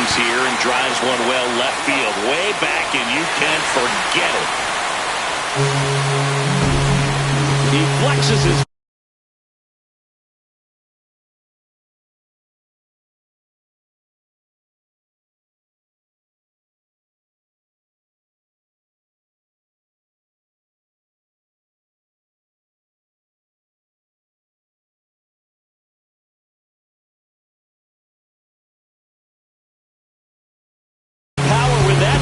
swings here and drives one well left field. Way back, and you can forget it. He flexes his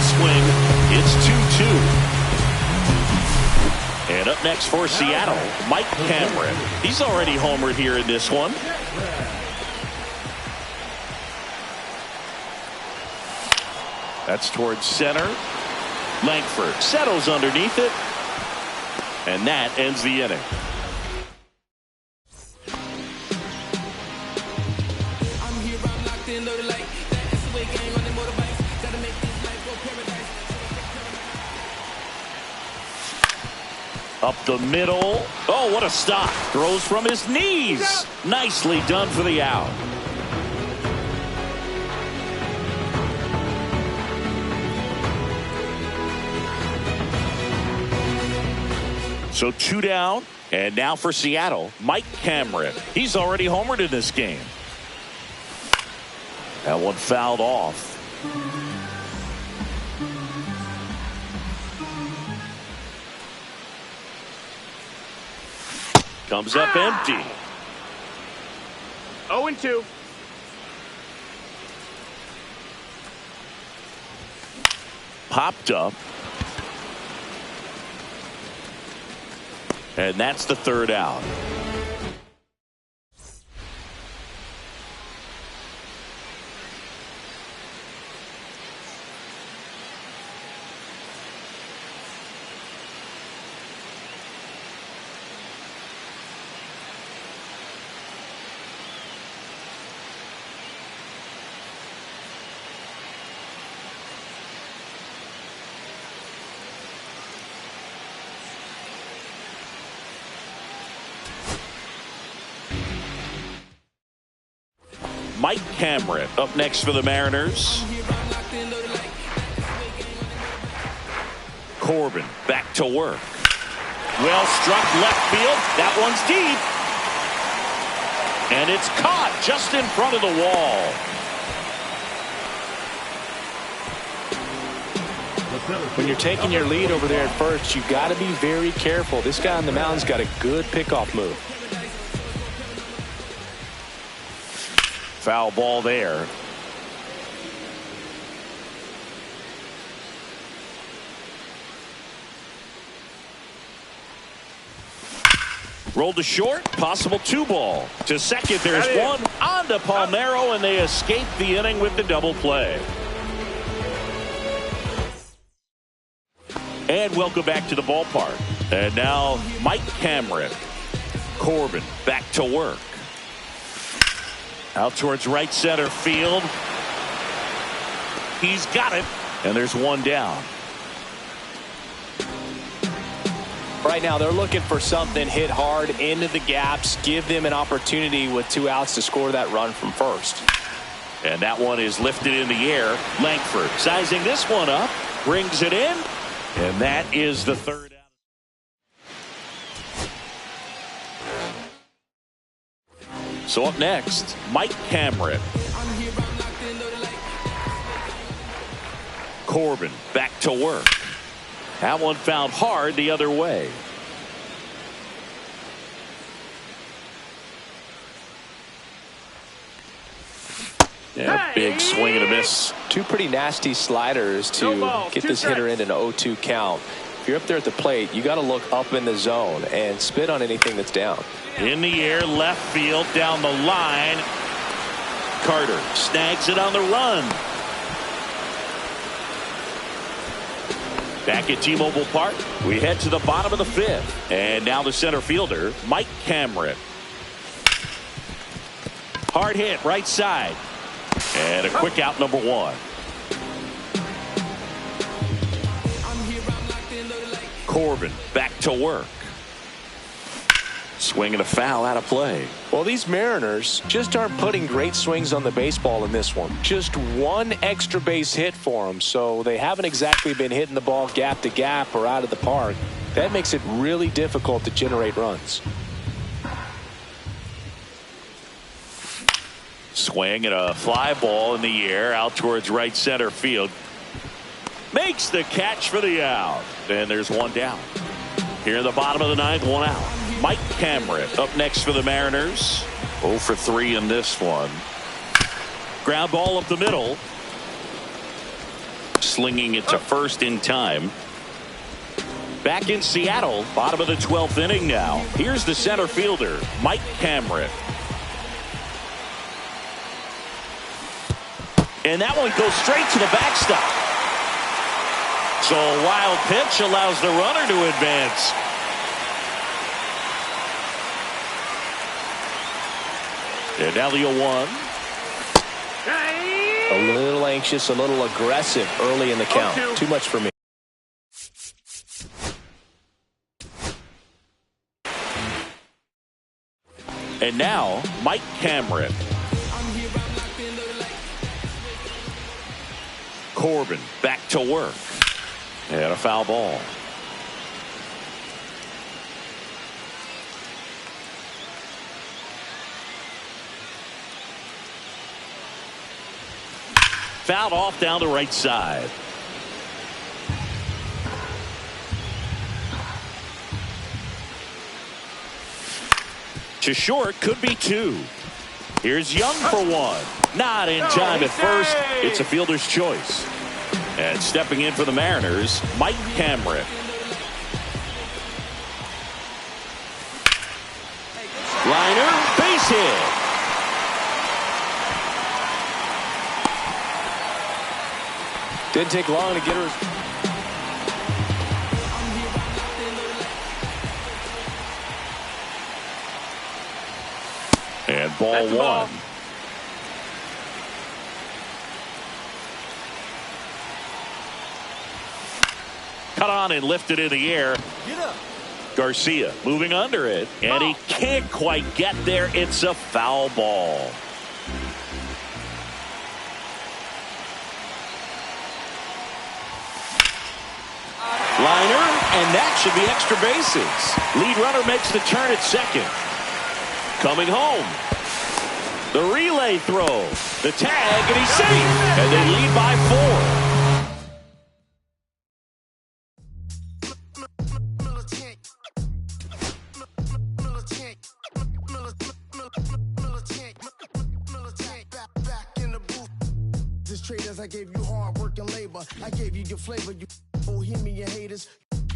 swing. It's 2-2. And up next for Seattle, Mike Cameron. He's already homered here in this one. That's towards center. Langford settles underneath it. And that ends the inning. Up the middle. Oh, what a stop. Throws from his knees. Nicely done for the out. So 2 down. And now for Seattle, Mike Cameron. He's already homered in this game. That one fouled off. Comes up empty. 0-2. Popped up. And that's the third out. Mike Cameron up next for the Mariners. Corbin back to work. Well struck left field. That one's deep. And it's caught just in front of the wall. When you're taking your lead over there at first, you've got to be very careful. This guy on the mound's got a good pickoff move. Foul ball there. Rolled to short, possible 2-ball. To second, there's one on to Palmeiro, and they escape the inning with the double play. And welcome back to the ballpark. And now Mike Cameron. Corbin back to work. Out towards right center field. He's got it. And there's one down. Right now they're looking for something hit hard into the gaps. Give them an opportunity with 2 outs to score that run from first. And that one is lifted in the air. Langford sizing this one up. Brings it in. And that is the third out. So up next, Mike Cameron. Corbin back to work. That one fouled hard the other way. Yeah, big swing and a miss. 2 pretty nasty sliders to get this hitter in an 0-2 count. If you're up there at the plate, you got to look up in the zone and spit on anything that's down. In the air, left field, down the line. Carter snags it on the run. Back at T-Mobile Park, we head to the bottom of the 5th. And now the center fielder, Mike Cameron. Hard hit, right side. And a quick out, number 1. Corbin back to work. Swing and a foul out of play. Well, these Mariners just aren't putting great swings on the baseball in this one. Just one extra base hit for them, so they haven't exactly been hitting the ball gap to gap or out of the park. That makes it really difficult to generate runs. Swing and a fly ball in the air out towards right center field. Makes the catch for the out. And there's one down. Here in the bottom of the ninth, one out. Mike Camrith up next for the Mariners. 0 for 3 in this one. Ground ball up the middle. Slinging it to first in time. Back in Seattle, bottom of the 12th inning now. Here's the center fielder, Mike Camrith. And that one goes straight to the backstop. So a wild pitch allows the runner to advance. And now the 0-1. A little anxious, a little aggressive early in the count. Too much for me. And now, Mike Camrith. Corbin back to work. And a foul ball. Fouled off down the right side. To short, could be 2. Here's Young for 1. Not in time at first. It's a fielder's choice. And stepping in for the Mariners, Mike Camrith. Liner, base hit. Didn't take long to get her. And ball 1. Cut on and lifted in the air. Garcia moving under it, and he can't quite get there. It's a foul ball. Liner, and that should be extra bases. Lead runner makes the turn at second. Coming home. The relay throw. The tag, and he's safe. And they lead by 4. I gave you hard work and labor. I gave you your flavor. You bohemian haters.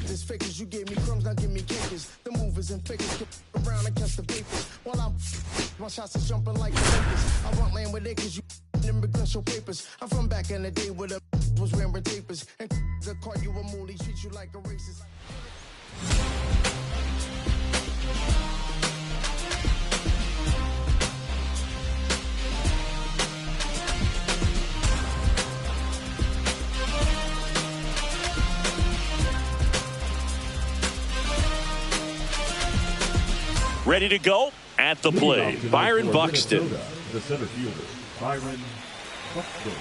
This fakers, you gave me crumbs, now give me cakers. The movers and fakers get around and catch the papers. While I'm my shots is jumping like the Lakers. I want land with acres, you immigrants show papers. I'm from back in the day where the was wearing tapers. And they call you a moolie, treat you like a racist. Ready to go at the plate. Byron Buxton. The center fielder, Byron Buxton.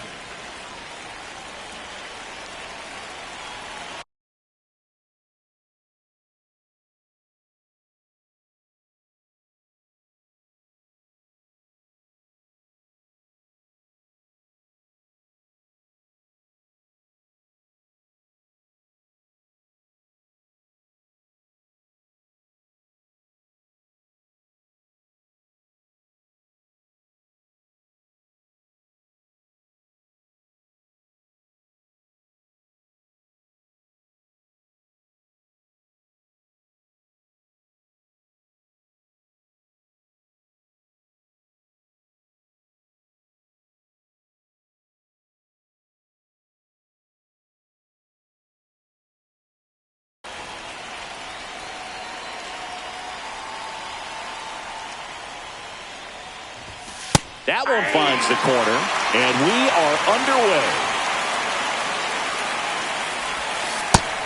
That one finds the corner, and we are underway.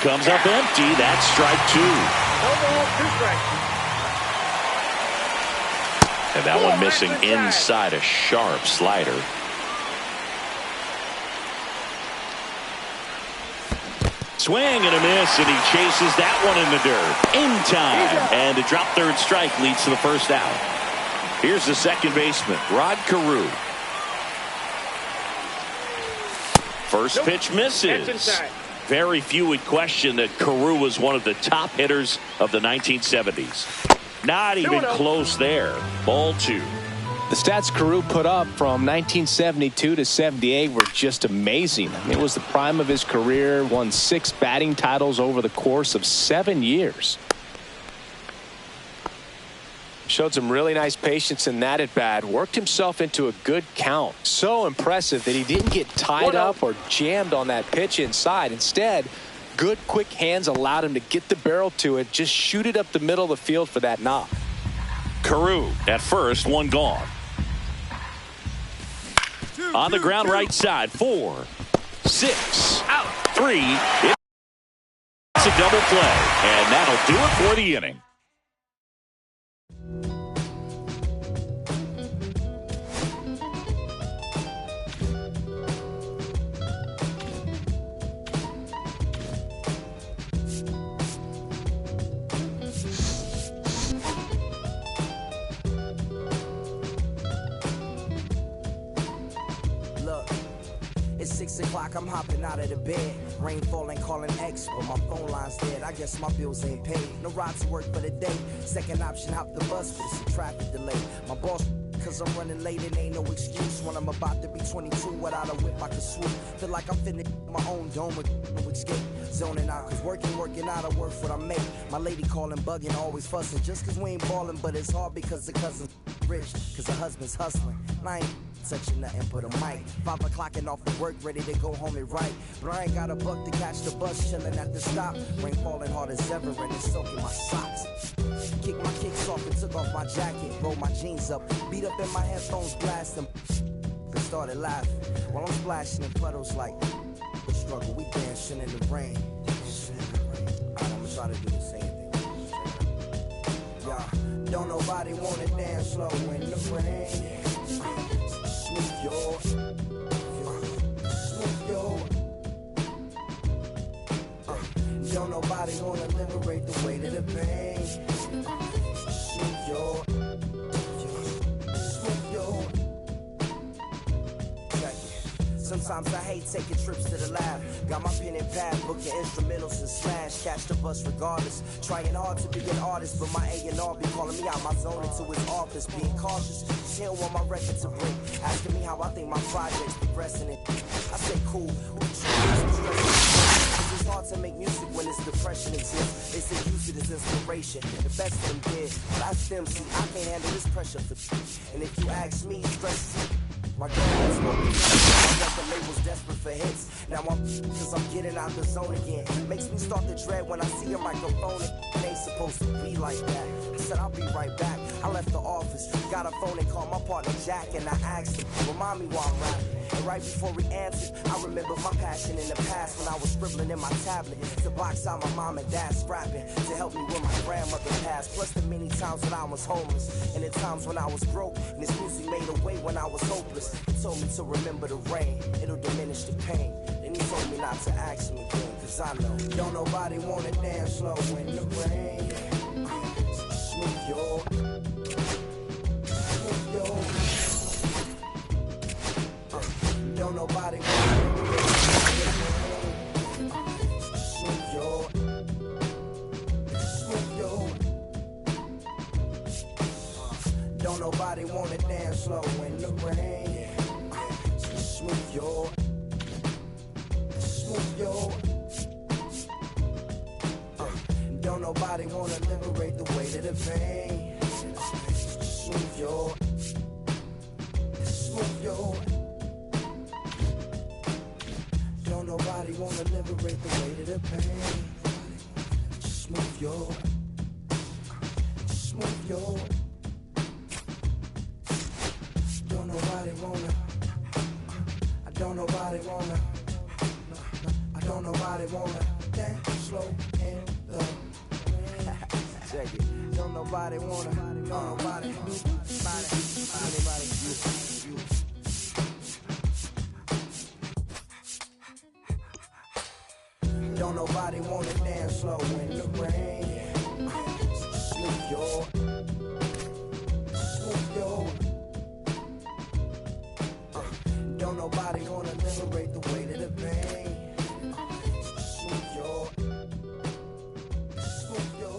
Comes up empty. That's strike 2. No ball, 2 strikes. And that one missing inside a sharp slider. Swing and a miss, and he chases that one in the dirt. In time. And a drop third strike leads to the first out. Here's the second baseman, Rod Carew. First pitch misses. Very few would question that Carew was one of the top hitters of the 1970s. Not even close there. Ball 2. The stats Carew put up from 1972 to 78 were just amazing. I mean, it was the prime of his career, won 6 batting titles over the course of 7 years. Showed some really nice patience in that at bat, worked himself into a good count. So impressive that he didn't get tied up or jammed on that pitch inside. Instead, good quick hands allowed him to get the barrel to it, just shoot it up the middle of the field for that knock. Carew at first, one gone. On the ground right side, 4, 6, out, 3. It's a double play, and that'll do it for the inning. It's 6 o'clock, I'm hopping out of the bed. Rain falling, calling X, but my phone line's dead. I guess my bills ain't paid. No ride to work for the day. Second option, hop the bus, but it's a traffic delay. My boss, cause I'm running late, and ain't no excuse. When I'm about to be 22, without a whip I can swoop. Feel like I'm finna my own dome with no escape. Zoning out, cause working out, I work what I make. My lady calling, bugging, always fussing. Just cause we ain't ballin', but it's hard because the cousin's rich. Cause the husband's hustling. And I ain't touching nothing but a mic. 5 o'clock and off of work, ready to go home and write. But I ain't got a buck to catch the bus, chillin' at the stop. Rain falling hard as ever, and it's soaking my socks. Kicked my kicks off and took off my jacket. Rolled my jeans up, beat up in my headphones, blasting. And started laughing while I'm splashing in puddles like the struggle. We dancing in the rain. Alright, I'ma try to do the same thing. Yeah, don't nobody wanna dance slow in the rain. Smooth your, don't nobody wanna liberate the weight of the pain. Smooth your, sometimes I hate taking trips to the lab. Got my pen and pad, booking instrumentals and slash. Catch the bus regardless. Trying hard to be an artist, but my A&R be calling me out my zone into his office. Being cautious, he don't want my record to break. Asking me how I think my project's progressing. I say cool. It's hard to make music when it's depression exists. They say use it as inspiration. The best of them did, but I them see I can't handle this pressure for. And if you ask me, stress. My girl is smoking. The label's desperate for hits. Now cause I'm getting out the zone again. Makes me start to dread when I see a microphone. It ain't supposed to be like that. I said I'll be right back. I left the office, got a phone and called my partner Jack, and I asked him, remind me while I'm rapping. And right before he answered, I remember my passion in the past when I was scribbling in my tablet to box out my mom and dad's scrapping to help me when my grandmother passed. Plus the many times when I was homeless and the times when I was broke. And this music made a way when I was hopeless. He told me to remember the rain, it'll diminish the pain. Then he told me not to ask him again, cause I know don't nobody wanna dance slow in the rain. Smooth your, don't nobody wanna smooth your, don't nobody wanna dance slow in the rain. Smooth your, don't nobody wanna liberate the weight of the pain. Smooth your, don't nobody wanna liberate the weight of the pain. Smooth your, don't nobody wanna, I don't nobody wanna, I don't nobody wanna dance slow in the rain. Check it. Don't nobody wanna, nobody. nobody wanna dance slow in the rain. Snoop, yo. Snoop, yo. Don't nobody wanna liberate the weight of the pain. Snoop, yo. Snoop, yo.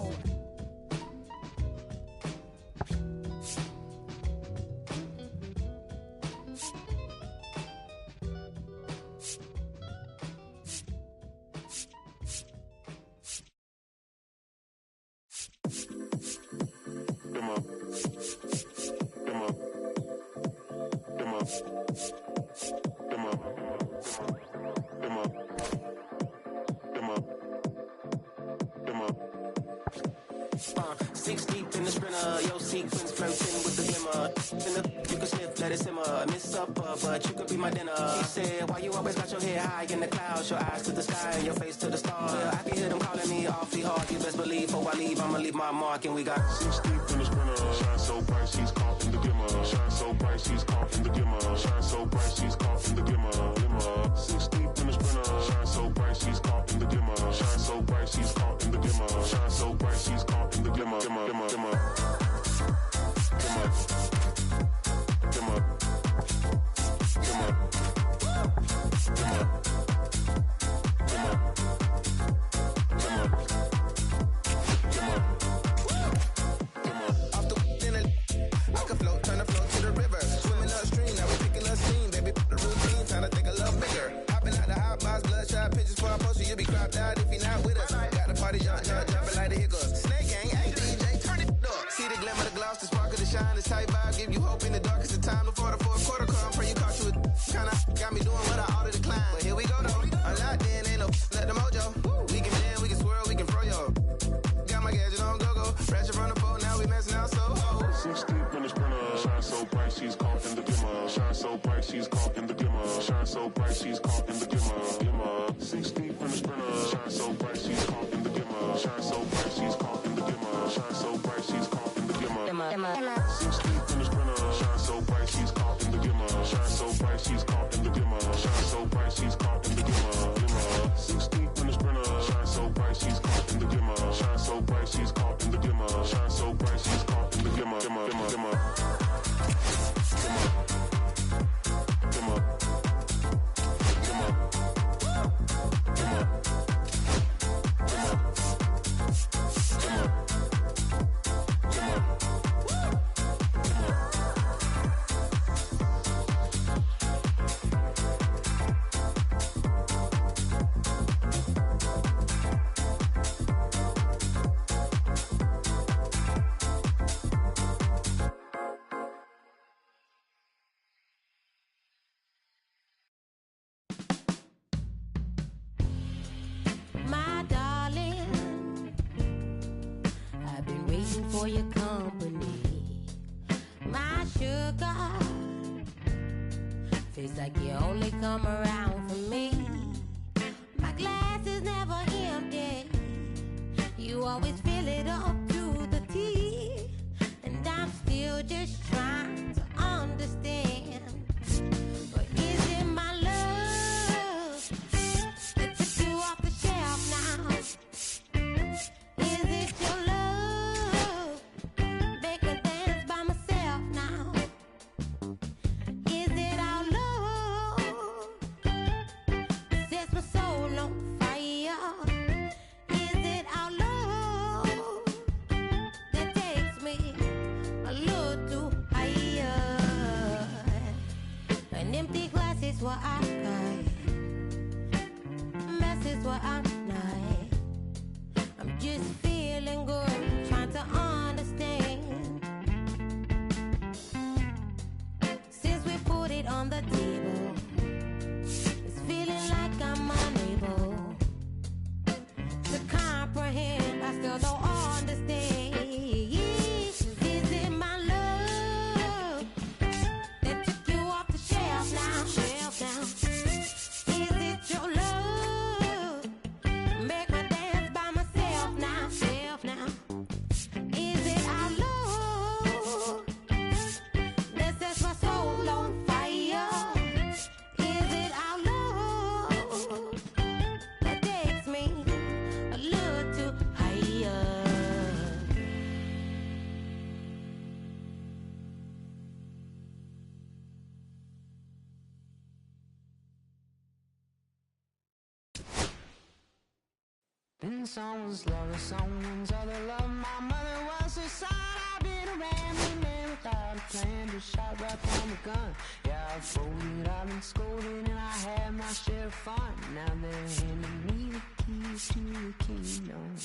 Six deep in the sprinter, yo sequence flirting with the glimmer. You can sniff, let it simmer. Miss supper, but you could be my dinner. He said, why you always got your head high in the clouds? Your eyes to the sky and your face to the stars. Well, I can hear them calling me awfully hard. You best believe before I leave, I'ma leave my mark. And we got 6 deep in the sprinter. Shine so bright, she's caught in the glimmer. Shine so bright, she's caught in the glimmer. Shine so bright, she's caught in the glimmer. 6 deep in the sprinter. Shine so bright, she's caught in the glimmer. Shine so bright, she's caught in the glimmer. Shine so bright, she's caught in the glimmer. For your company, my sugar, feels like you only come around for me. My glass is never empty, you always fill it up to the tea, and I'm still just trying to understand. But is it my love that took you off the shelf now? Is it your love? Is what I got, mess is what I'm not. I'm just feeling good, trying to understand. Since we put it on the table, it's feeling like I'm unable to comprehend. I still don't understand. Is it my love that took you off the shelf now? Is it your love? Make me dance by myself now. Is it our love that sets my soul on fire? In someone's love or someone's other love. My mother was her son. I've been a rambling man without a plan. Just shot right from a gun. Yeah, I've folded, I've been scolded, and I had my share of fun. Now they're handing me the keys to the kingdom.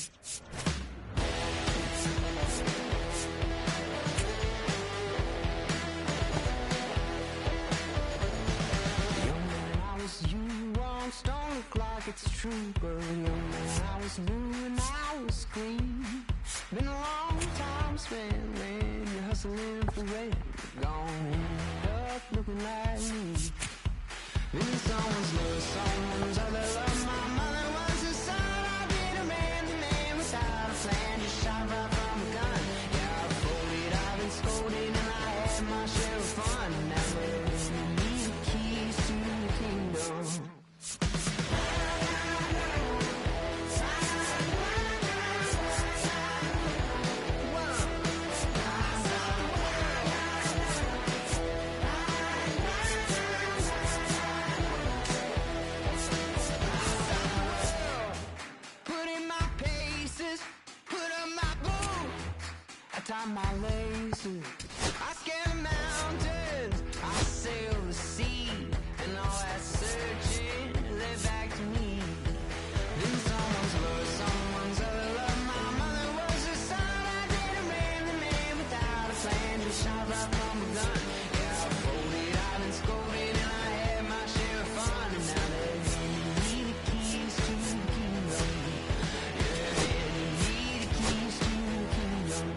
Young man, I was you, once don't look like it's true, but young man, I was new and I was clean. Been a long time spent when you're hustling for rent. Gonna end up looking like me. Been someone's love, someone's other love. My mother was a son. I've been a man without a plan. Just shot right from a gun. Yeah, I've folded, I've been scolded, and I had my share of fun. Now there's the keys to the kingdom. Tie my laces, I scale the mountains, I sail the sea, and all that searching led back to me. Then someone's love, someone's other love. My mother was a son. I did a man without a plan. Just shot right from a gun. Yeah, I folded, I've been scolded, and I had my share of fun. And now they're handing me the keys to the kingdom. Yeah, they're handing me the keys to the kingdom.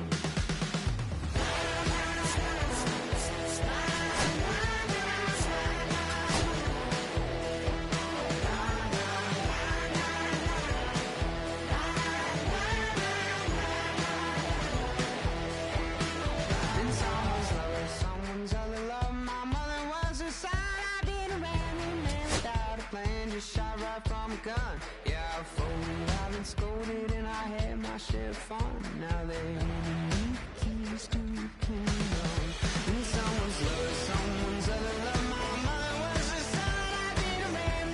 Shot right from a gun. Yeah, I folded, I've been scolded, and I had my share of fun. Now they handing me the keys to the kingdom. In someone's love, someone's other love. My mother was a son. I did a man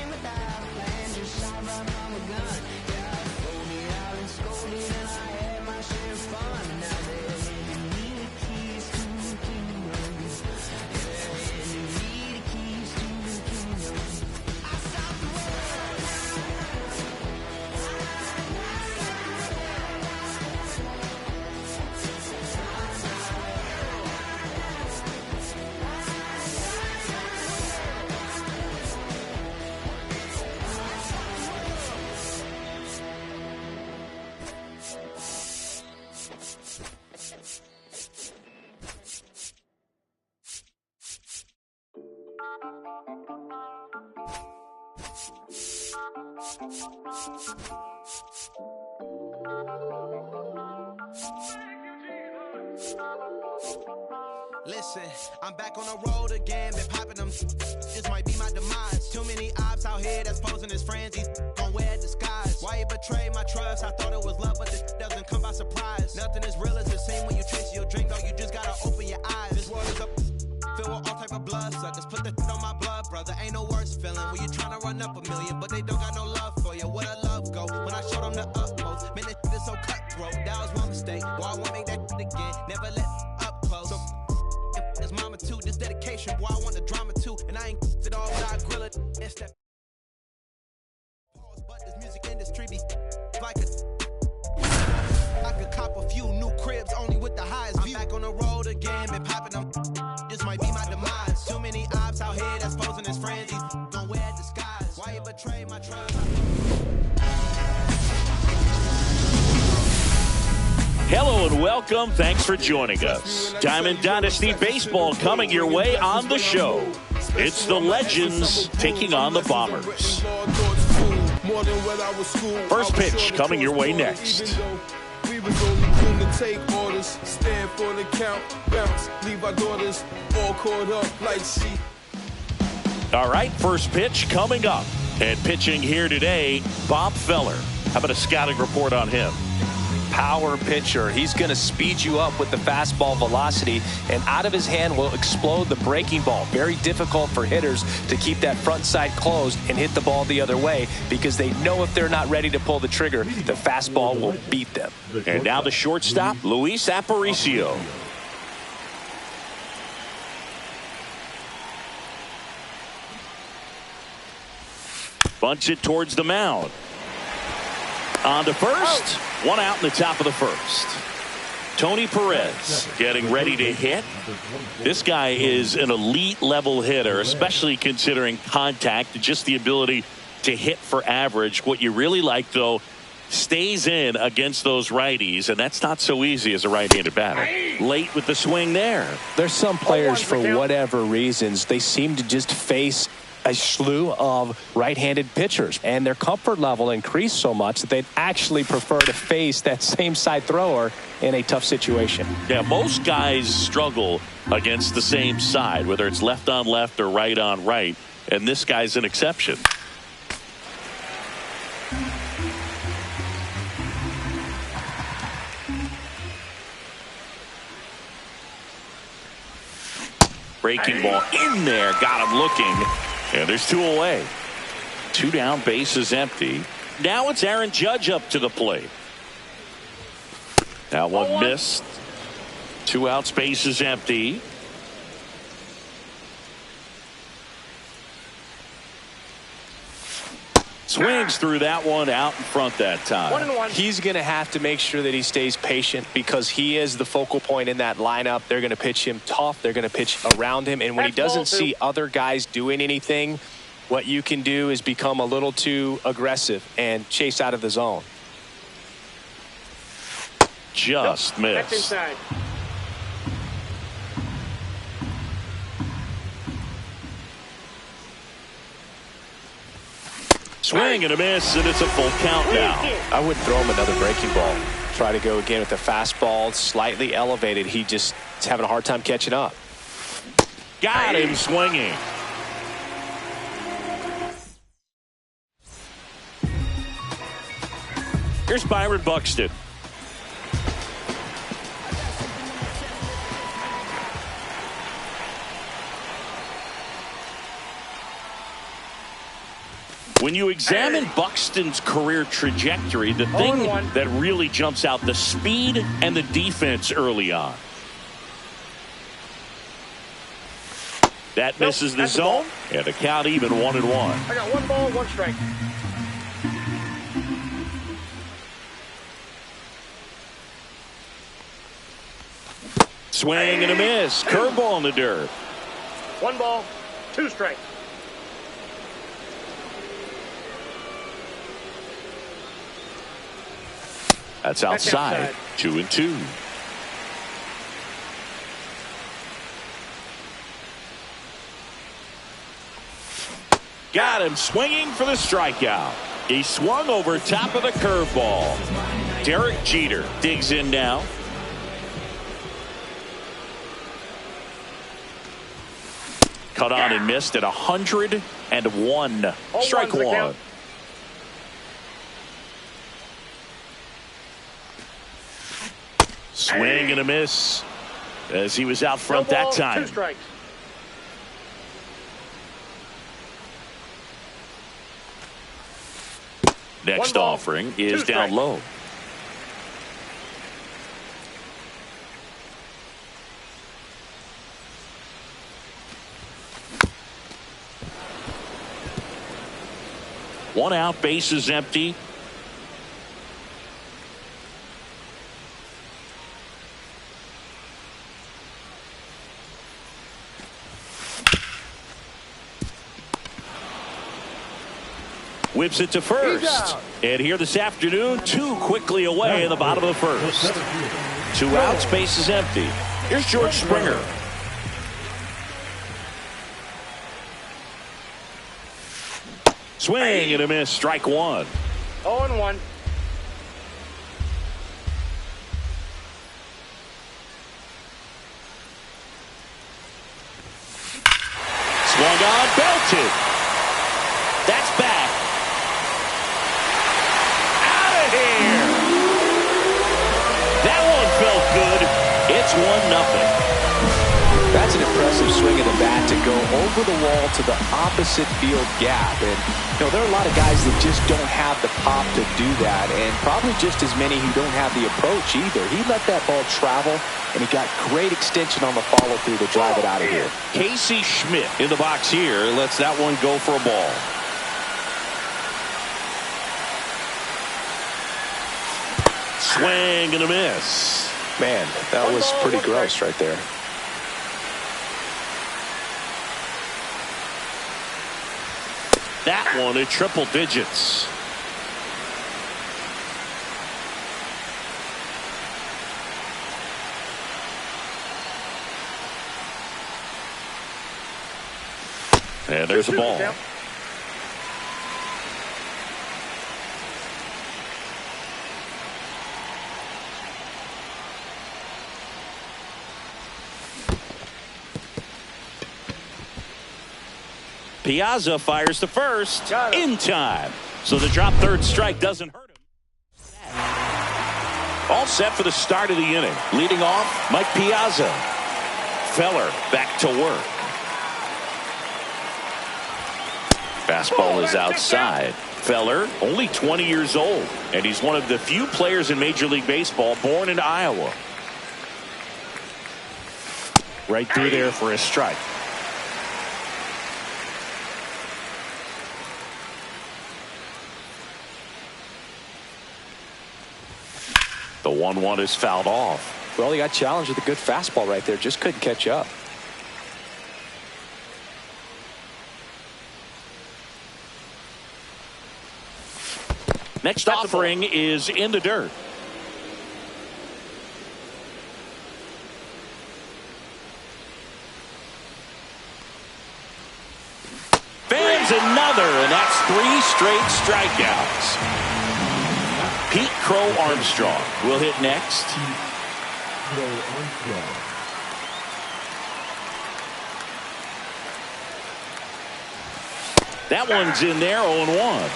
without a plan. Just shot right from a gun. Yeah, I folded, I've been scolded, and I had my share of fun. Now they're handing me the keys to the kingdom. Yeah, they're handing me the keys to the kingdom. Listen, I'm back on the road again, been popping them. This might be my demise. Too many ops out here that's posing as friends. These gon' wear disguise. Why you betray my trust? I thought it was love, but this doesn't come by surprise. Nothing as real as it seems when you chase your dream, though. You just gotta open your eyes. This world is up, filled with all type of blood suckers. Put the on my blood, brother. Ain't no worse feeling when you tryna run up a million, but they don't got no love for you. Where the love go? When I showed them the utmost, man, this is so cutthroat. That was my mistake. Boy, I won't make that again. Never let up close. So, his mama too, this dedication, boy, I want the drama too. And I ain't it all, but I grill it. It's that pause, but this music industry be like a I could cop a few new cribs only with the highest view. I'm back on the road again, been popping them. This might be my demise. Too many ops out here that's posing as friends. These gon' wear disguise. Why you betray my trust? Hello and welcome. Thanks for joining us. Diamond Dynasty Baseball coming your way on the show. It's the Legends taking on the Bombers. First pitch coming your way next. We was only cool to take orders, stand for the count, bounce, leave our daughters all caught up like she. All right, first pitch coming up. And pitching here today, Bob Feller. How about a scouting report on him? power pitcher. He's going to speed you up with the fastball velocity, and out of his hand will explode the breaking ball. Very difficult for hitters to keep that front side closed and hit the ball the other way, because they know if they're not ready to pull the trigger, the fastball will beat them. And now the shortstop, Luis Aparicio. Bunts it towards the mound. On to first. One out in the top of the first. Tony Perez getting ready to hit. This guy is an elite level hitter, especially considering contact, just the ability to hit for average. What you really like, though, stays in against those righties, and that's not so easy as a right-handed batter. Late with the swing there. There's some players, for whatever reasons, they seem to just face a slew of right-handed pitchers, and their comfort level increased so much that they'd actually prefer to face that same side thrower in a tough situation. Yeah, most guys struggle against the same side, whether it's left on left or right on right, and this guy's an exception. Breaking ball in there, got him looking. And there's two away. Two down, bases empty. Now it's Aaron Judge up to the plate. That one missed. Two outs, bases empty. Swings through that one, out in front that time. He's going to have to make sure that he stays patient, because he is the focal point in that lineup. They're going to pitch him tough. They're going to pitch around him. And when he doesn't see other guys doing anything, what you can do is become a little too aggressive and chase out of the zone. Just missed. That's inside. Swing and a miss, and it's a full count now. I wouldn't throw him another breaking ball. Try to go again with the fastball, slightly elevated. He just is having a hard time catching up. Got him swinging. Here's Byron Buxton. When you examine Buxton's career trajectory, the thing that really jumps out, the speed and the defense early on. That misses the zone, and the count even 1-1. I got 1 ball, 1 strike. Swing and a miss. Curveball in the dirt. 1 ball, 2 strikes. That's outside. 2-2. Got him swinging for the strikeout. He swung over top of the curveball. Derek Jeter digs in now. Cut on and missed at 101. Strike one. Swing and a miss as he was out front that time. 2 strikes. Next offering is down low. One out, bases empty. Whips it to first. And here this afternoon, 2 quickly away in the bottom of the first. 2 outs, bases empty. Here's George Springer. Swing and a miss, strike 1. 0-1. Swung on, belted. That's back. Out of here. impressive swing of the bat to go over the wall to the opposite field gap. And, you know, there are a lot of guys that just don't have the pop to do that, and probably just as many who don't have the approach either. He let that ball travel, and he got great extension on the follow-through to drive it out of here. Casey Schmidt in the box here lets that one go for a ball. Swing and a miss. Man, that was pretty gross right there. That one at triple digits. And there's a ball. Piazza fires to first in time. So the drop third strike doesn't hurt him. All set for the start of the inning. Leading off, Mike Piazza. Feller back to work. Fastball is outside. Feller, only 20 years old, and he's one of the few players in Major League Baseball born in Iowa. Right through there for a strike. The 1-1 is fouled off. Well, he got challenged with a good fastball right there. Just couldn't catch up. Next offering is in the dirt. Fans another, and that's 3 straight strikeouts. Pete Crow Armstrong will hit next. That one's in there, 0-1.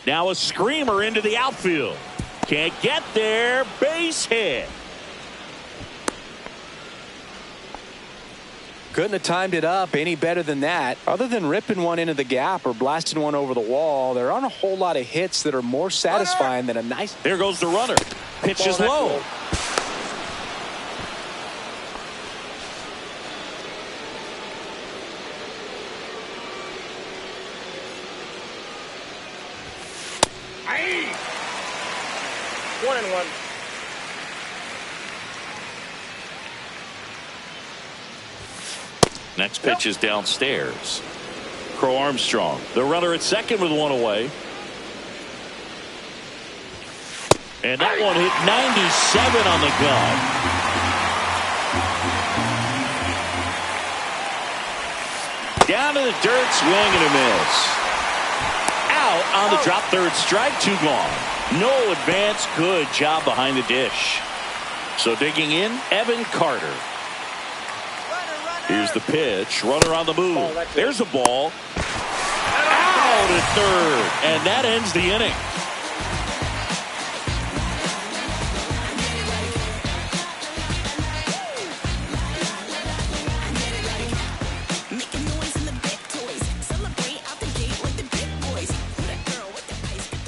Now a screamer into the outfield. Can't get there. Base hit. Couldn't have timed it up any better than that. Other than ripping one into the gap or blasting one over the wall, there aren't a whole lot of hits that are more satisfying than a nice... There goes the runner. Pitch is low. One and one. Next pitch is downstairs. Crow Armstrong, the runner at second with one away. And that one hit 97 on the gun. Down to the dirt, swing and a miss. Out on the drop third strike, 2 gone. No advance, good job behind the dish. So digging in, Evan Carter. Here's the pitch. Runner on the move. There's a ball. Out at third. And that ends the inning.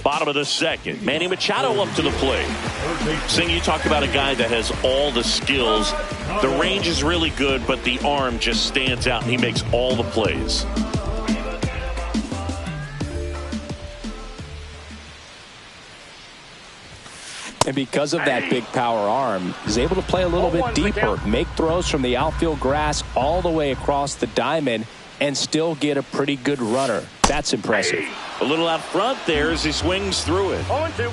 Bottom of the second. Manny Machado up to the plate. Sing, you talked about a guy that has all the skills. The range is really good, but the arm just stands out, and he makes all the plays. And because of that big power arm, he's able to play a little bit deeper, make throws from the outfield grass all the way across the diamond, and still get a pretty good runner. That's impressive. A little out front there as he swings through it. 0-2.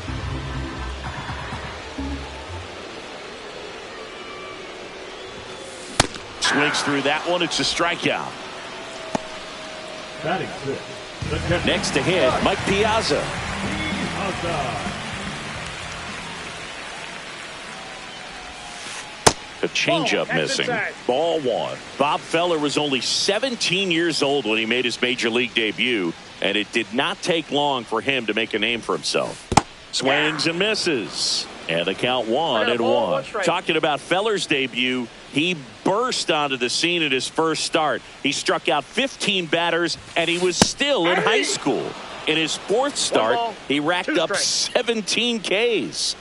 Swings through that one. It's a strikeout. Batting sixth. Next to hit, Mike Piazza. A changeup missing. Ball 1. Bob Feller was only 17 years old when he made his major league debut. And it did not take long for him to make a name for himself. Swings and misses. And the count 1-1. Talking about Feller's debut, he burst onto the scene at his first start. He struck out 15 batters, and he was still in high school. In his fourth start, he racked up 17 Ks.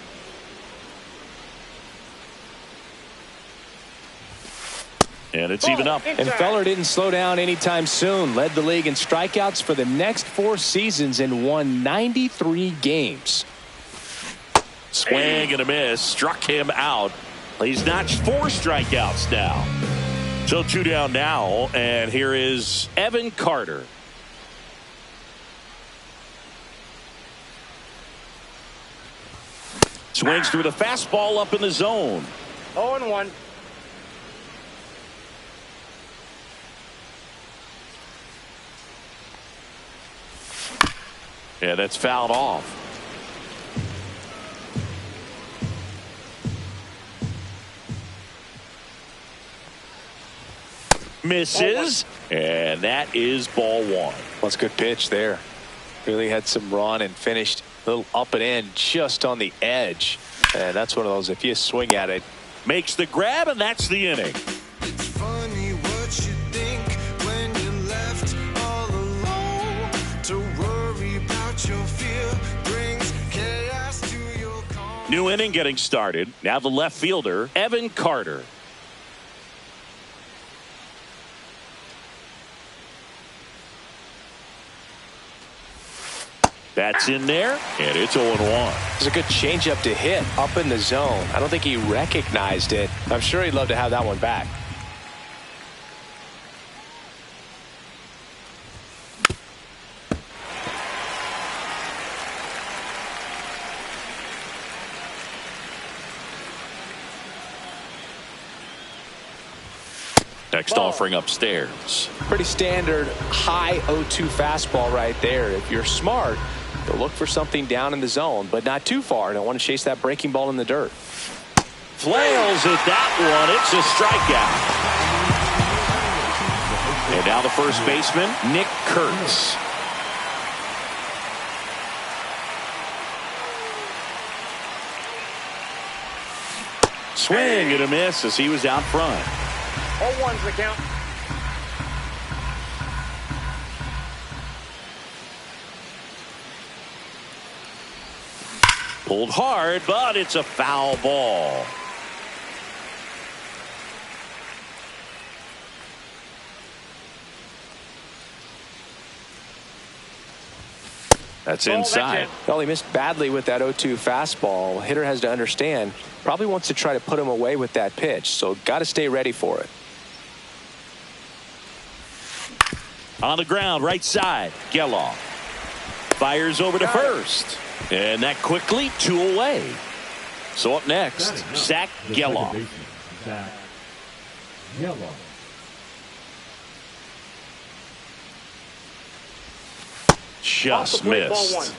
And it's even up. And Feller didn't slow down anytime soon. Led the league in strikeouts for the next 4 seasons and won 93 games. Swing and a miss. Struck him out. He's notched 4 strikeouts now. So 2 down now. And here is Evan Carter. Swings through the fastball up in the zone. 0-1. Yeah, that's fouled off. Misses, and that is ball 1. That's a good pitch there. Really had some run and finished a little up and in just on the edge. And that's one of those, if you swing at it. Makes the grab, and that's the inning. It's funny what you think when you're left all alone. To worry about your fear brings chaos to your calm. New inning getting started. Now the left fielder, Evan Carter. That's in there, and it's 0-1. It's a good changeup to hit up in the zone. I don't think he recognized it. I'm sure he'd love to have that one back. Next offering upstairs. Pretty standard high 0-2 fastball right there. If you're smart, you'll look for something down in the zone, but not too far. Don't want to chase that breaking ball in the dirt. Flails at that one. It's a strikeout. And now the first baseman, Nick Kurtz. Swing and a miss as he was out front. 0-1's the count. Pulled hard, but it's a foul ball. That's inside. Well, he missed badly with that 0-2 fastball. Hitter has to understand, probably wants to try to put him away with that pitch, so got to stay ready for it. On the ground, right side, Geloff. Fires over to first. And that quickly, 2 away. So up next, Zach Geloff. Zach Geloff. Just missed. Ball 1.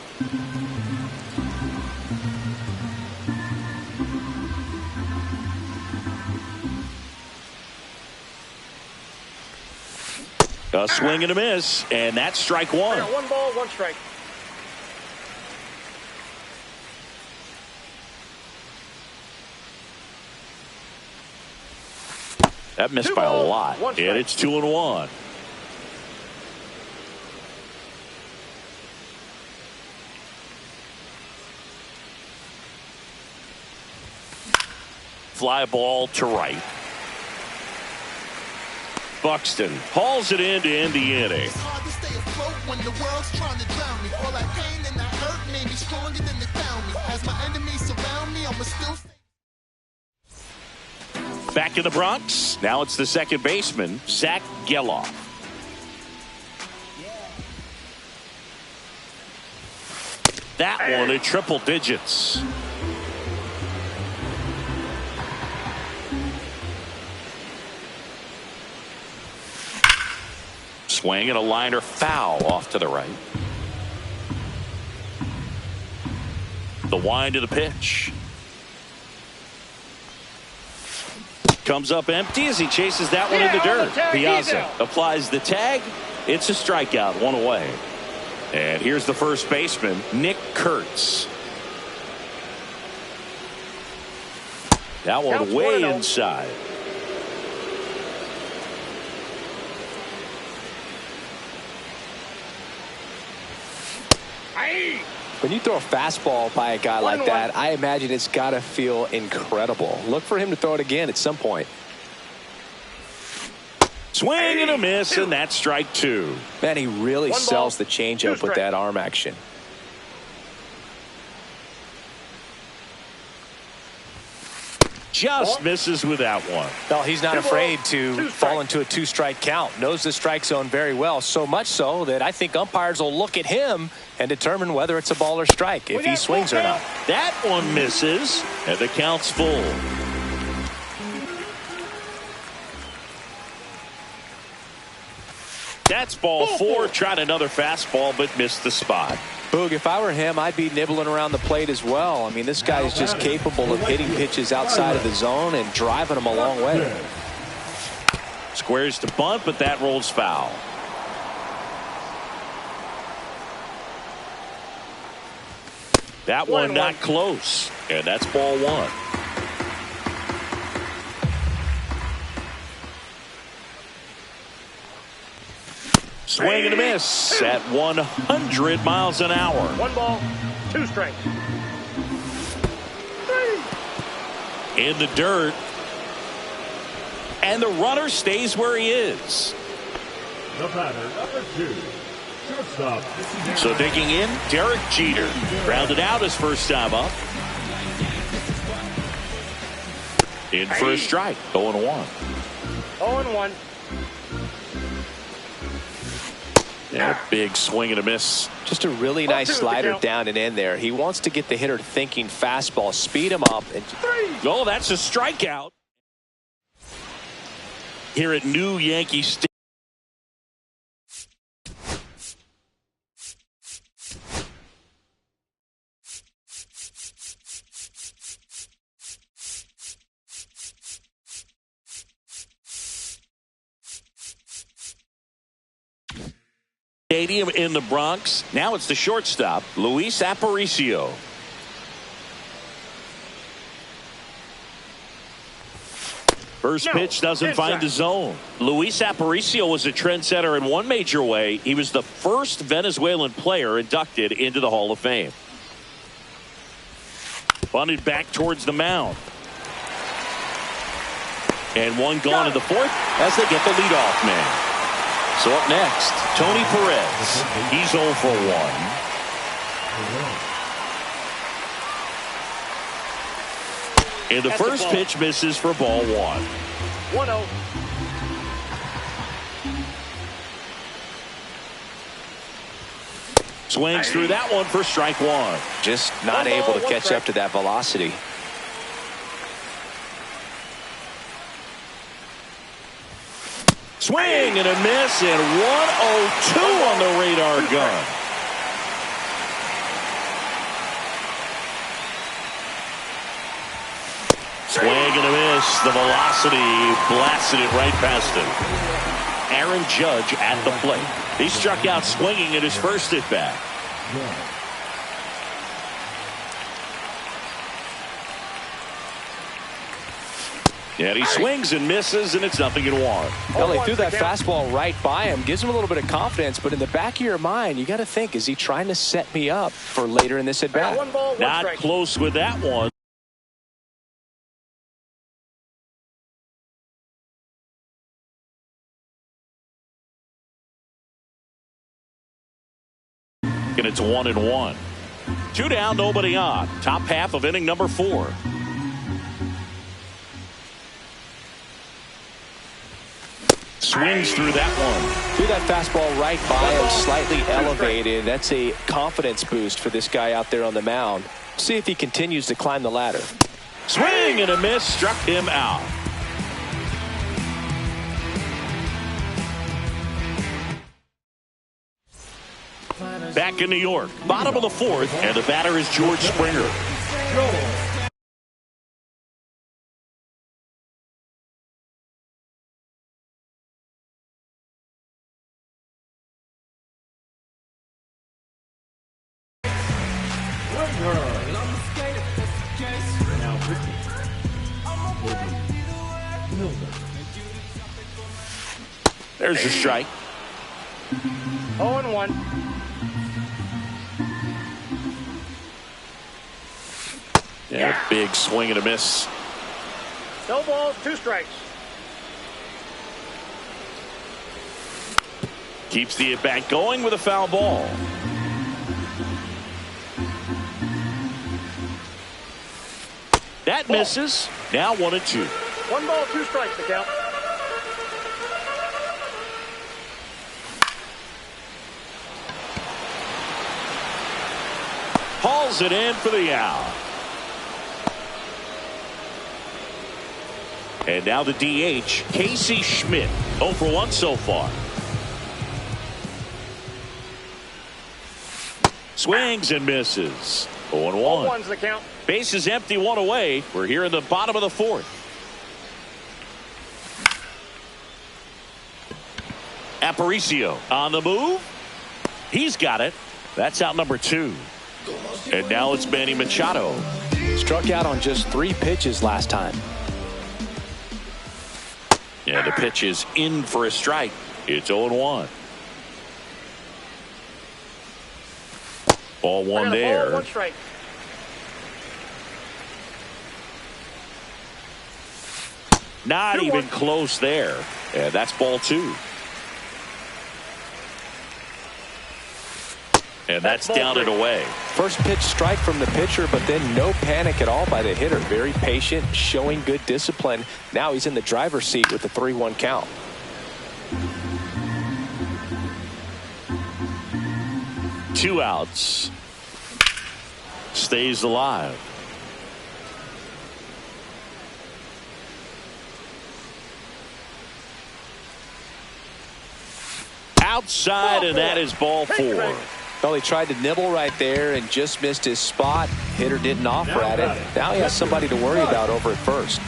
A swing and a miss, and that's strike 1. 1 ball, 1 strike. That missed 2 by a balls, lot, 1 strike. and it's 2-1. Fly ball to right. Buxton hauls it in to end the inning. It's hard to stay afloat when the world's trying to drown me. All that pain and that hurt made me stronger than they found me. As my enemies surround me, I'ma still stay. Back in the Bronx. Now it's the second baseman, Zach Geloff. That one at triple digits. Swing and a liner foul off to the right. The wind of the pitch. Comes up empty as he chases that one in the dirt. Piazza applies the tag. It's a strikeout, 1 away. And here's the first baseman, Nick Kurtz. That one Counts way 1-0. inside. When you throw a fastball by a guy like 1-1. that, I imagine it's got to feel incredible. Look for him to throw it again at some point. Swing and a miss, and that's strike two. Man, he really One sells ball, the changeup two with strikes. that arm action. Just misses with that one. Well, he's not Two afraid balls, to two fall strikes. into a two-strike count. Knows the strike zone very well, so much so that I think umpires will look at him and determine whether it's a ball or strike, if he swings or not. That one misses, and the count's full. That's ball four. Tried another fastball, but missed the spot. Boog, if I were him, I'd be nibbling around the plate as well. I mean, this guy is just capable of hitting pitches outside of the zone and driving them a long way. Squares to bunt, but that rolls foul. That one not close, and that's ball one. Swing and a miss at 100 miles an hour. One ball, two strikes. In the dirt. And the runner stays where he is. The batter, number 2, shortstop. So digging in, Derek Jeter. Grounded out his first time up. In for a strike, 0-1. 0-1. And a big swing and a miss. Just a really Ball nice two, the slider count. down and in there. He wants to get the hitter thinking fastball, speed him up. And Oh, that's a strikeout. Here at New Yankee Stadium. Stadium in the Bronx. Now it's the shortstop, Luis Aparicio. First pitch doesn't find the zone. Luis Aparicio was a trendsetter in one major way. He was the first Venezuelan player inducted into the Hall of Fame. Bunted back towards the mound. And one gone in the fourth as they get the leadoff man. So up next, Tony Perez. He's 0 for 1. And the first pitch misses for ball one. 1-0. Swings through that one for strike one. just not One ball, able to one catch strike. up to that velocity. Swing and a miss, and 102 on the radar gun. Swing and a miss. The velocity blasted it right past him. Aaron Judge at the plate. He struck out swinging at his first at bat. And he swings and misses, and it's 0-1. Well, he threw that fastball right by him, gives him a little bit of confidence, but in the back of your mind, you got to think, is he trying to set me up for later in this at bat? One ball, one Not strike. close with that one. And it's 1-1. 2 down, nobody on. Top half of inning number 4. Swings through that one. Threw that fastball right by him, slightly elevated. That's a confidence boost for this guy out there on the mound. See if he continues to climb the ladder. Swing and a miss, struck him out. Back in New York, bottom of the 4th, and the batter is George Springer. Now 50. Milner. There's your strike. 0-1. Yeah, big swing and a miss. No balls, 2 strikes. Keeps the at-bat going with a foul ball. That misses. Now 1-2. 1 ball, 2 strikes to count. Hauls it in for the out. And now the DH, Casey Schmidt. 0 for 1 so far. Swings and misses. 0-1. 0-1's the count. Base is empty, 1 away. We're here in the bottom of the 4th. Aparicio on the move. He's got it. That's out number 2. And now it's Manny Machado. Struck out on just 3 pitches last time. Yeah, the pitch is in for a strike. It's 0-1. Ball 1 there. Ball, 1 strike. Not 2-1. even close there. And that's ball 2. And that's down and away. First pitch strike from the pitcher, but then no panic at all by the hitter. Very patient, showing good discipline. Now he's in the driver's seat with the 3-1 count. Two outs. Stays alive. Outside, and that is ball 4. Well, he tried to nibble right there and just missed his spot. Hitter didn't offer at it. Now he has somebody to worry about over at first.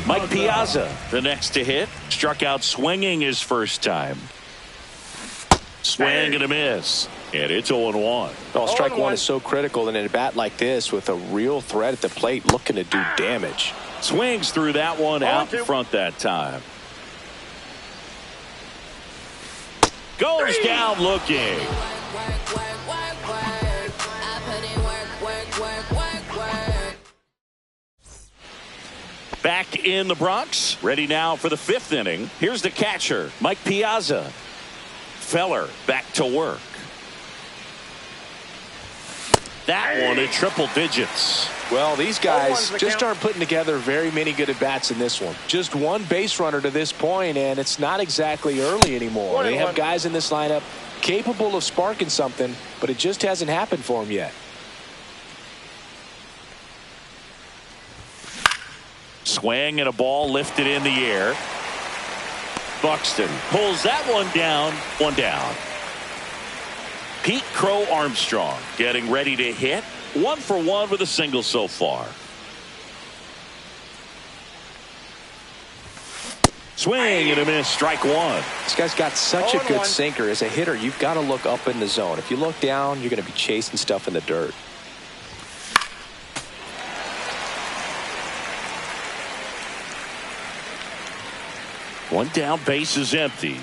Mike Piazza, the next to hit. Struck out swinging his first time. Swing and a miss. And it's 0-1. Well, strike 1 is so critical in a bat like this with a real threat at the plate looking to do damage. Swings through that one out in front that time. Goes down looking. Back in the Bronx, ready now for the 5th inning. Here's the catcher, Mike Piazza. Feller back to work. That one at triple digits. Well, these guys just aren't putting together very many good at-bats in this one. Just 1 base runner to this point, and it's not exactly early anymore. They have guys in this lineup capable of sparking something, but it just hasn't happened for them yet. Swing and a ball lifted in the air. Buxton pulls that one down. 1 down. Pete Crow Armstrong getting ready to hit. 1 for 1 with a single so far. Swing and a miss. Strike 1. This guy's got such a good sinker. As a hitter, you've got to look up in the zone. If you look down, you're going to be chasing stuff in the dirt. One down, base is empty.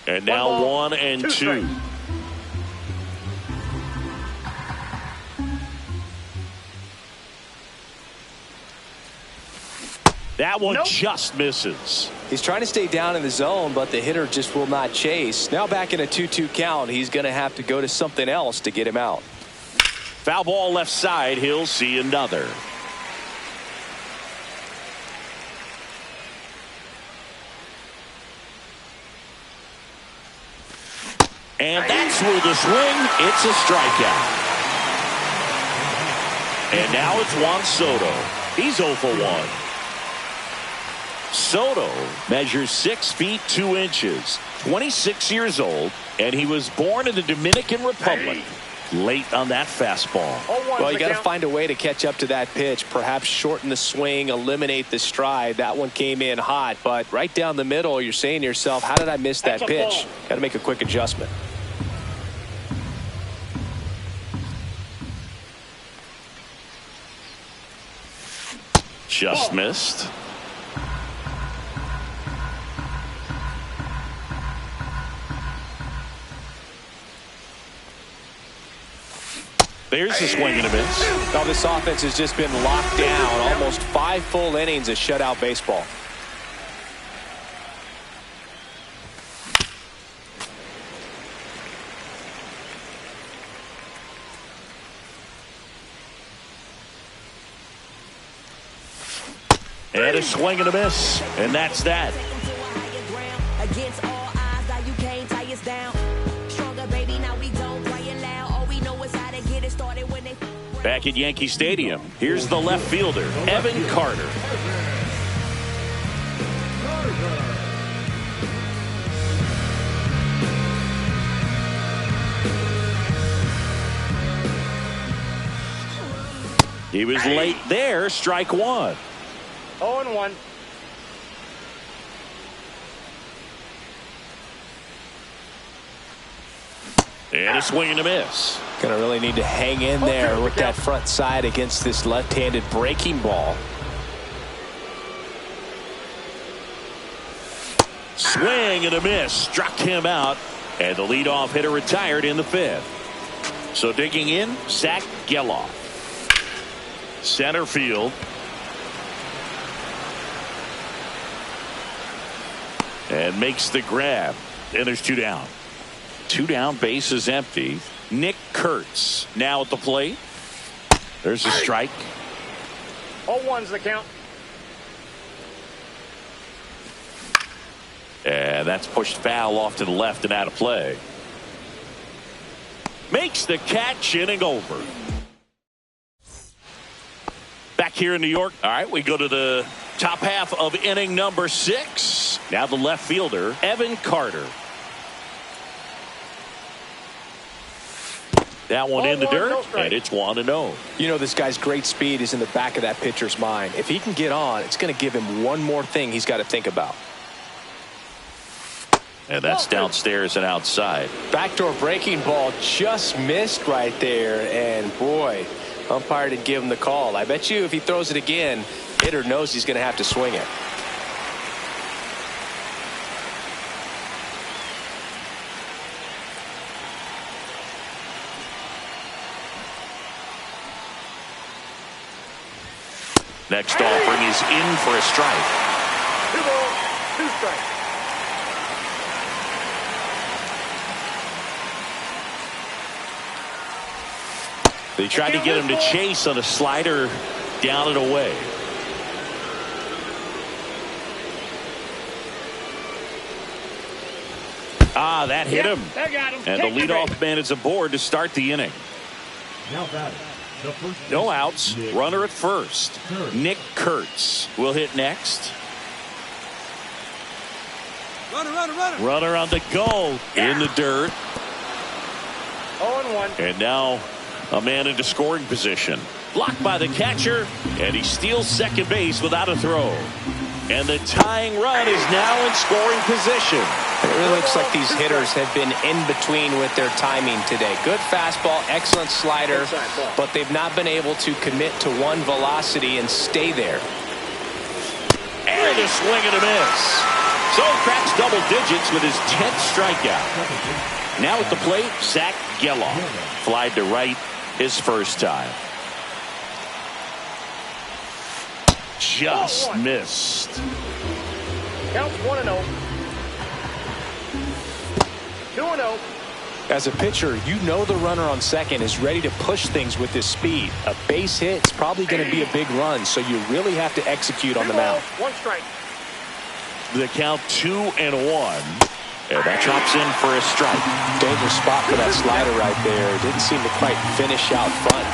And now 1 and 2. That one just misses. He's trying to stay down in the zone, but the hitter just will not chase. Now back in a 2-2 count, he's going to have to go to something else to get him out. Foul ball left side. He'll see another. And that's with the swing. It's a strikeout. And now it's Juan Soto. He's 0 for 1. Soto measures 6 feet 2 inches, 26 years old, and he was born in the Dominican Republic. Late on that fastball. Well, you got to find a way to catch up to that pitch, perhaps shorten the swing, eliminate the stride. That one came in hot, but right down the middle, you're saying to yourself, how did I miss that pitch? Got to make a quick adjustment. Just missed. There's a swing and a miss. Now this offense has just been locked down. Almost 5 full innings of shutout baseball. And a swing and a miss. And that's that. Against all odds, now you can't tie us down. Stronger, baby, now we don't cry it loud. All we know is how to get it started when they... Back at Yankee Stadium, here's the left fielder, Evan Carter. He was late there, strike one. 0-1. And a swing and a miss. Going to really need to hang in there with that front side against this left-handed breaking ball. Swing and a miss. Struck him out. And the leadoff hitter retired in the 5th. So digging in, Zach Geloff. Center field. And makes the grab. And there's 2 down. 2 down, base is empty. Nick Kurtz now at the plate. There's a strike. 0-1's the count. And that's pushed foul off to the left and out of play. Makes the catch, inning over. Back here in New York. All right, we go to the top half of inning number 6. Now the left fielder, Evan Carter. That one in the dirt, and it's 1-0. You know, this guy's great speed is in the back of that pitcher's mind. If he can get on, it's going to give him one more thing he's got to think about. And that's downstairs and outside. Backdoor breaking ball just missed right there, and boy, umpire didn't give him the call. I bet you if he throws it again, hitter knows he's going to have to swing it. Next offering is in for a strike. 2 balls, 2 strikes. They tried to get him to chase on a slider down and away. That hit him. That got him. And the leadoff man is aboard to start the inning. Now batting. The first No outs. Runner at first. Nick Kurtz will hit next. Runner on the go in the dirt. 0-1. And now a man into scoring position. Blocked by the catcher, and he steals second base without a throw. And the tying run is now in scoring position. It really looks like these hitters have been in between with their timing today. Good fastball, excellent slider, but they've not been able to commit to one velocity and stay there. And a swing and a miss. So cracks double digits with his 10th strikeout. Now at the plate, Zach Geloff. Flied to right his first time. Just missed. Counts 1-0. 2-0. As a pitcher, you know the runner on second is ready to push things with his speed. A base hit is probably going to be a big run, so you really have to execute on the mound. 1 strike. The count 2-1. And that drops in for a strike. Dangerous spot for that slider right there. Didn't seem to quite finish out front.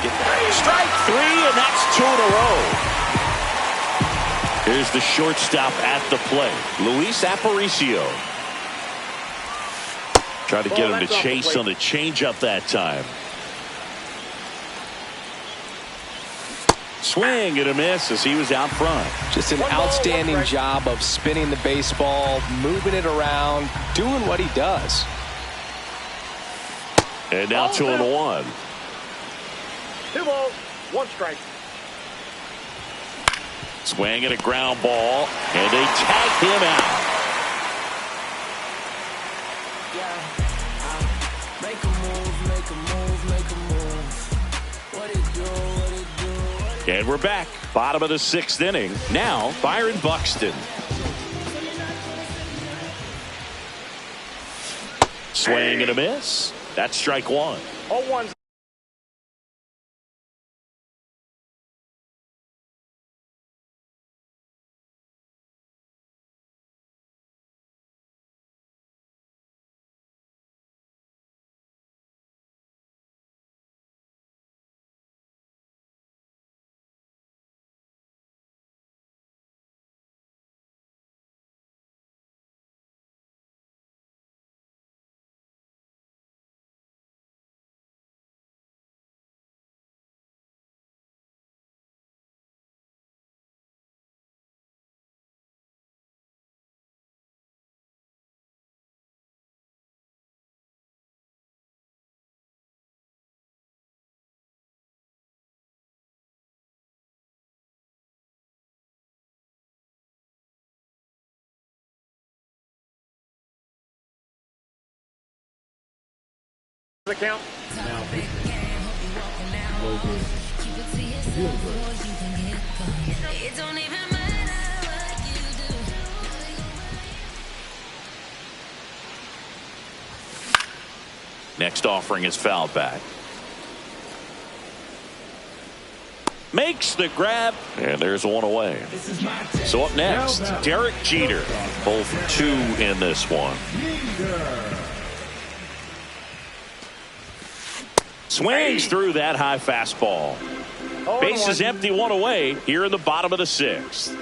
Strike 3, and that's 2 in a row. Here's the shortstop at the plate, Luis Aparicio. Tried to get him to chase on the changeup that time. Swing and a miss as he was out front. Just an outstanding job of spinning the baseball, moving it around, doing what he does. And now 2-1. 2 balls, 1 strike. Swing and a ground ball, and they tag him out. And we're back. Bottom of the 6th inning. Now, Byron Buxton. Swing and a miss. That's strike one. 0-1. The count. Now pitching. Logan Gilbert. Next offering is fouled back. Makes the grab, and there's one away. So up next, Derek Jeter. Both 2 in this one. Swings through that high fastball. Base is empty, 1 away here in the bottom of the 6th.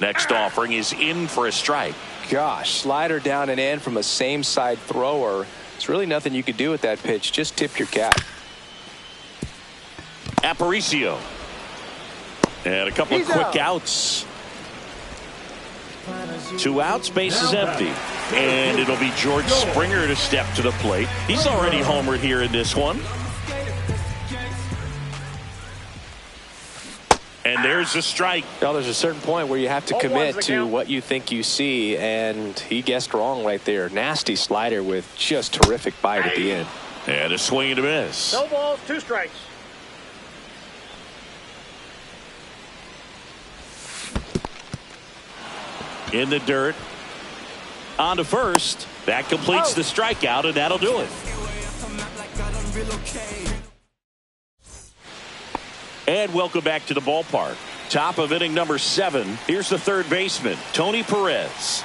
Next offering is in for a strike. Gosh, slider down and in from a same side thrower. There's really nothing you could do with that pitch. Just tip your cap. Aparicio. And a couple of quick outs. 2 outs, base is empty. And it'll be George Springer to step to the plate. He's already homered here in this one. And there's a strike. Well, there's a certain point where you have to commit to what you think you see, and he guessed wrong right there. Nasty slider with just terrific bite at the end. And a swing and a miss. No balls, 2 strikes. In the dirt. On to first. That completes the strikeout, and that'll do it. And welcome back to the ballpark. Top of inning number 7. Here's the third baseman, Tony Perez.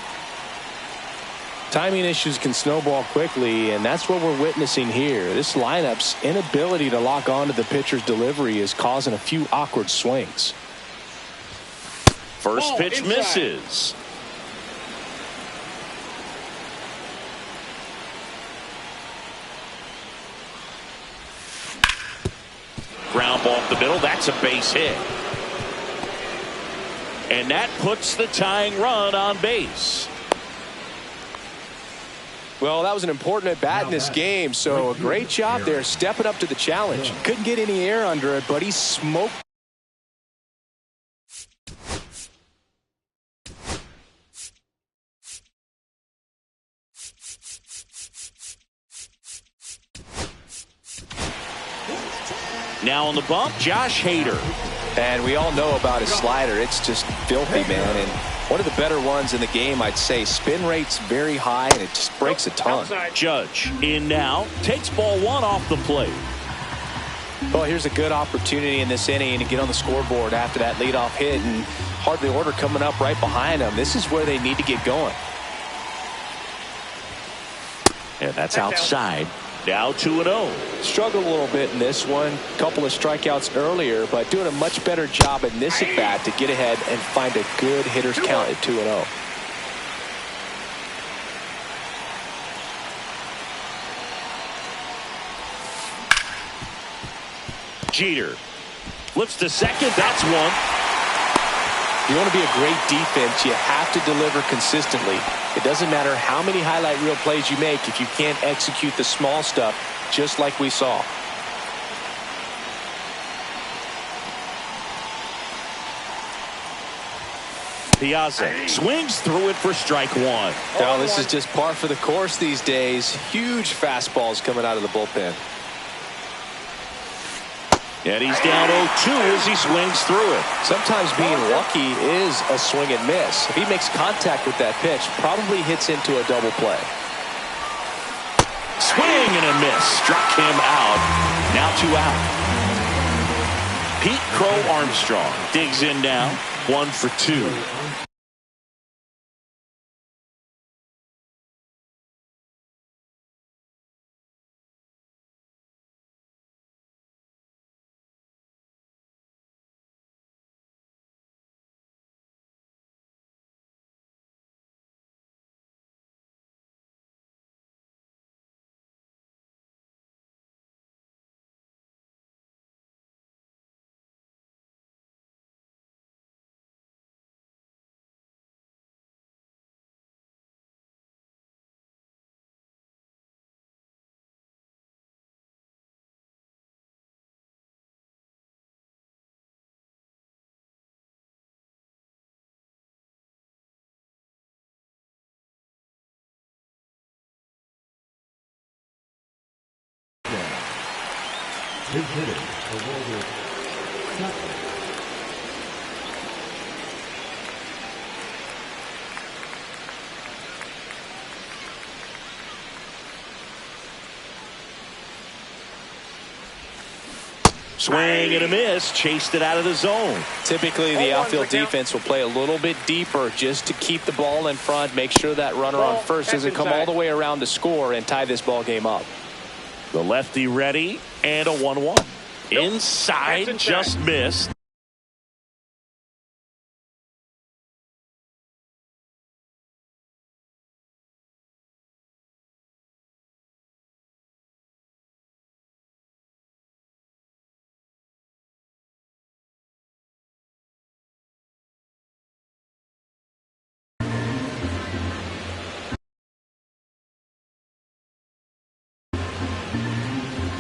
Timing issues can snowball quickly, and that's what we're witnessing here. This lineup's inability to lock onto the pitcher's delivery is causing a few awkward swings. First pitch misses. Ground ball up the middle. That's a base hit. And that puts the tying run on base. Well, that was an important at bat in this game, so a great job there stepping up to the challenge. Couldn't get any air under it, but he smoked. Now on the bump, Josh Hader. And we all know about his slider. It's just filthy, man. And one of the better ones in the game, I'd say. Spin rate's very high, and it just breaks a ton. Judge in now. Takes ball 1 off the plate. Well, here's a good opportunity in this inning to get on the scoreboard after that leadoff hit. And hardly order coming up right behind them. This is where they need to get going. And that's outside. Now 2-0. Struggled a little bit in this one. Couple of strikeouts earlier, but doing a much better job in this at bat to get ahead and find a good hitter's count at 2-0. Jeter flips to second. That's one. If you want to be a great defense, you have to deliver consistently. It doesn't matter how many highlight reel plays you make if you can't execute the small stuff, just like we saw. Piazza swings through it for strike one. Now this is just par for the course these days. Huge fastballs coming out of the bullpen. And he's down 0-2 as he swings through it. Sometimes being lucky is a swing and miss. If he makes contact with that pitch, probably hits into a double play. Swing and a miss. Struck him out. Now 2 out. Pete Crow Armstrong digs in now. 1 for 2. His hitter, the Walter Chapman. Swing and a miss. Chased it out of the zone. Typically, the outfield defense will play a little bit deeper just to keep the ball in front, make sure that runner on first doesn't come all the way around to score and tie this ball game up. The lefty ready and a 1-1. Inside, just missed.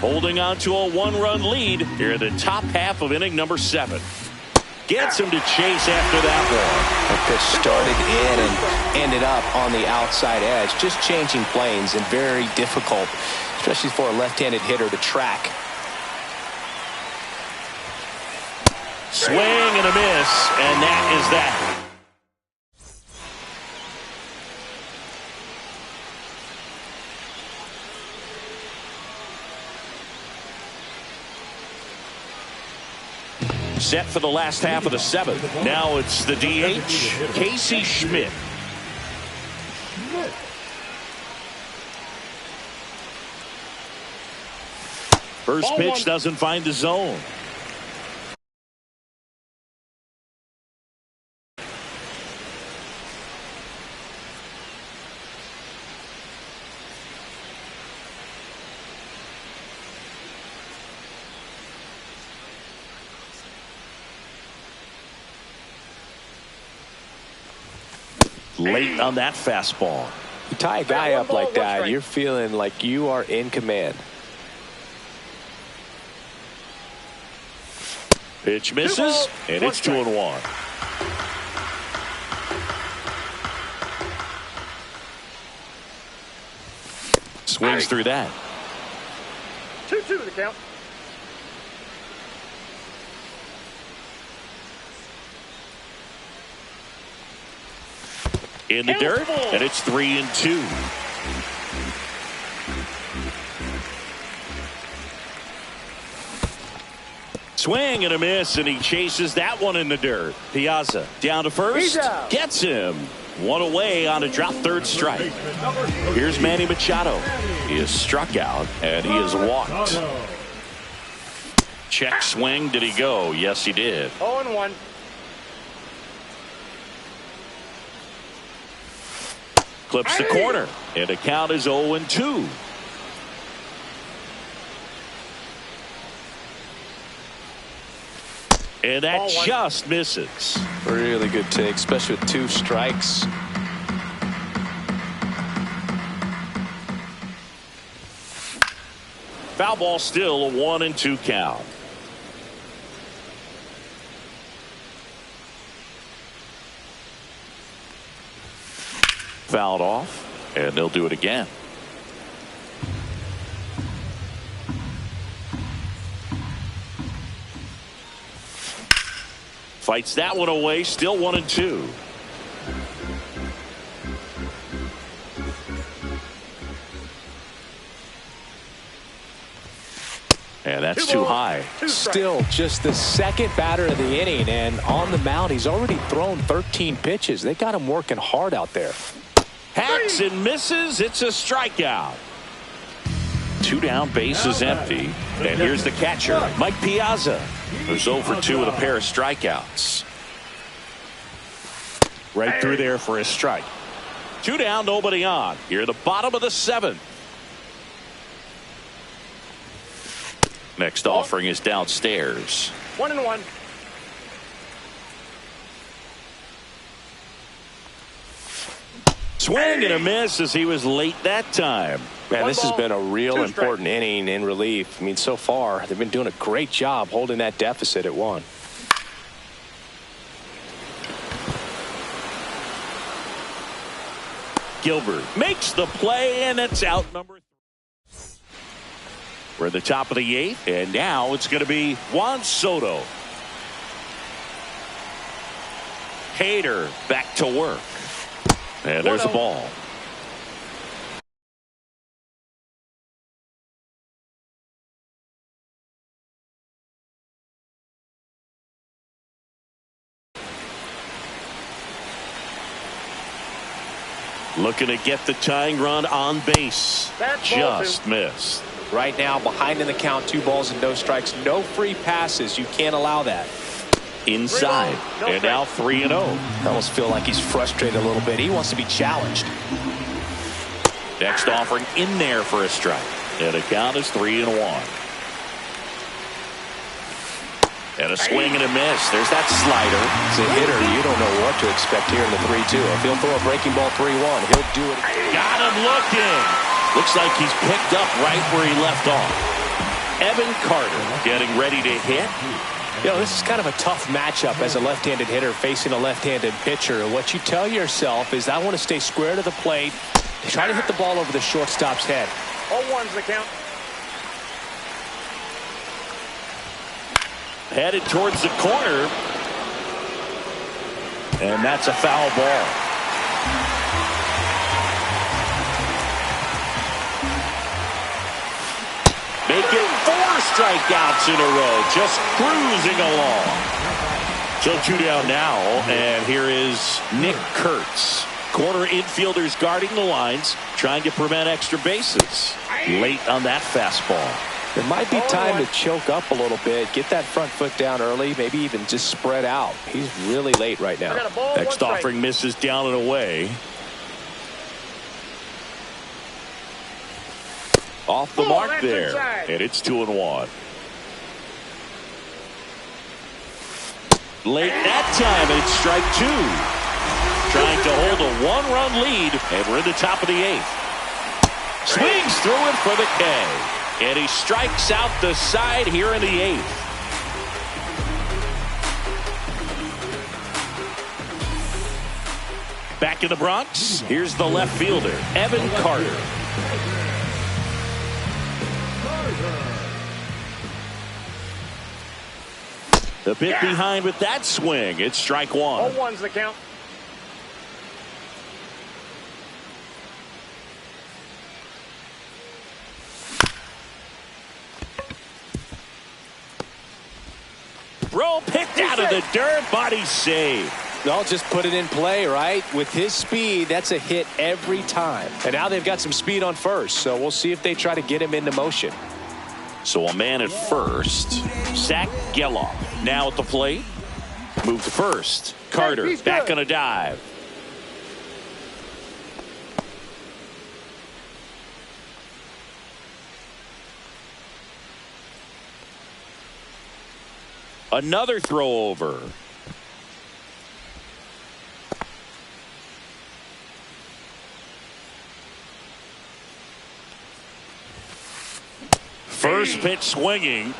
Holding on to a 1-run lead here in the top half of inning number 7. Gets him to chase after that one. The pitch started in and ended up on the outside edge. Just changing planes and very difficult, especially for a left-handed hitter to track. Swing and a miss, and that is that. Set for the last half of the 7th. Now it's the DH, Casey Schmidt. First pitch doesn't find the zone. Late on that fastball. You tie a guy up like that, you're feeling like you are in command. Pitch misses, and it's 2-1. Swings through that. 2-2 the count. In the dirt, and it's 3-2. Swing and a miss, and he chases that one in the dirt. Piazza down to first, gets him. One away on a drop third strike. Here's Manny Machado. He is struck out, and he is walked. Check swing. Did he go? Yes, he did. 0-1. Clips the corner, and the count is 0-2. And that just misses. Really good take, especially with 2 strikes. Foul ball, still a 1-2 count. Fouled off, and they'll do it again. Fights that one away, still 1-2. And that's too high. Still just the second batter of the inning, and on the mound he's already thrown 13 pitches. They got him working hard out there. Hacks and misses. It's a strikeout. 2 down, bases empty. And here's the catcher, Mike Piazza, who's 0 for 2 with a pair of strikeouts. Right through there for a strike. 2 down, nobody on. Here at the bottom of the 7th. Next offering is downstairs. 1-1. Swing and a miss as he was late that time. Man, this has been a real important inning in relief. I mean, so far they've been doing a great job holding that deficit at 1. Gilbert makes the play, and it's out number 3. We're at the top of the 8th, and now it's going to be Juan Soto. Hader back to work. And there's a ball. Looking to get the tying run on base. Just missed. Right now, behind in the count, 2 balls and no strikes. No free passes. You can't allow that. Inside. And now 3-0. I almost feel like he's frustrated a little bit. He wants to be challenged. Next offering in there for a strike. And the count is 3-1. And a swing and a miss. There's that slider. As a hitter, you don't know what to expect here in the 3-2. If he'll throw a breaking ball 3-1, he'll do it. Got him looking. Looks like he's picked up right where he left off. Evan Carter getting ready to hit. You know, this is kind of a tough matchup as a left-handed hitter facing a left-handed pitcher. What you tell yourself is, I want to stay square to the plate, try to hit the ball over the shortstop's head. 0-1's the count. Headed towards the corner. And that's a foul ball. Making 4 strikeouts in a row. Just cruising along. So 2 down now. And here is Nick Kurtz. Corner infielders guarding the lines, trying to prevent extra bases. Late on that fastball. There might be time to choke up a little bit, get that front foot down early, maybe even just spread out. He's really late right now. Next offering misses down and away. Off the mark there. And it's 2-1. Late that time, and it's strike 2. Trying to hold a 1-run lead, and we're in the top of the 8th. Swings through it for the K. And he strikes out the side here in the 8th. Back in the Bronx, here's the left fielder, Evan Carter. A bit behind with that swing. It's strike 1. 0-1's the count. Throw picked out of the dirt, body save. They'll just put it in play, right? With his speed, that's a hit every time. And now they've got some speed on first, so we'll see if they try to get him into motion. So a man at first. Zach Geloff now at the plate. Move to first. Carter back on a dive. Another throw over. First pitch swinging.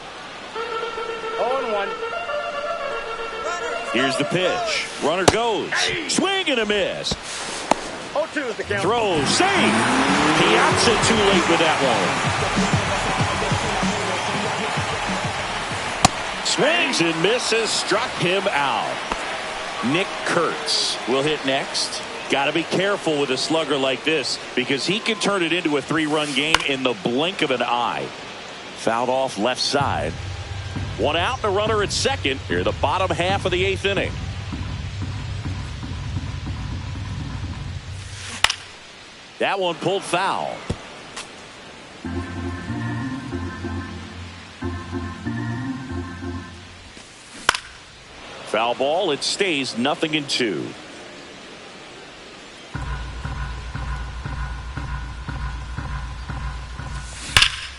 0-1. Here's the pitch. Runner goes. Swing and a miss. 0-2. 2 is the count. Throws, save. Piazza too late with that one. Swings and misses, struck him out. Nick Kurtz will hit next. Got to be careful with a slugger like this because he can turn it into a 3-run game in the blink of an eye. Fouled off left side. 1 out and a runner at second. Here the bottom half of the 8th inning. That one pulled foul. Foul ball. It stays 0-2.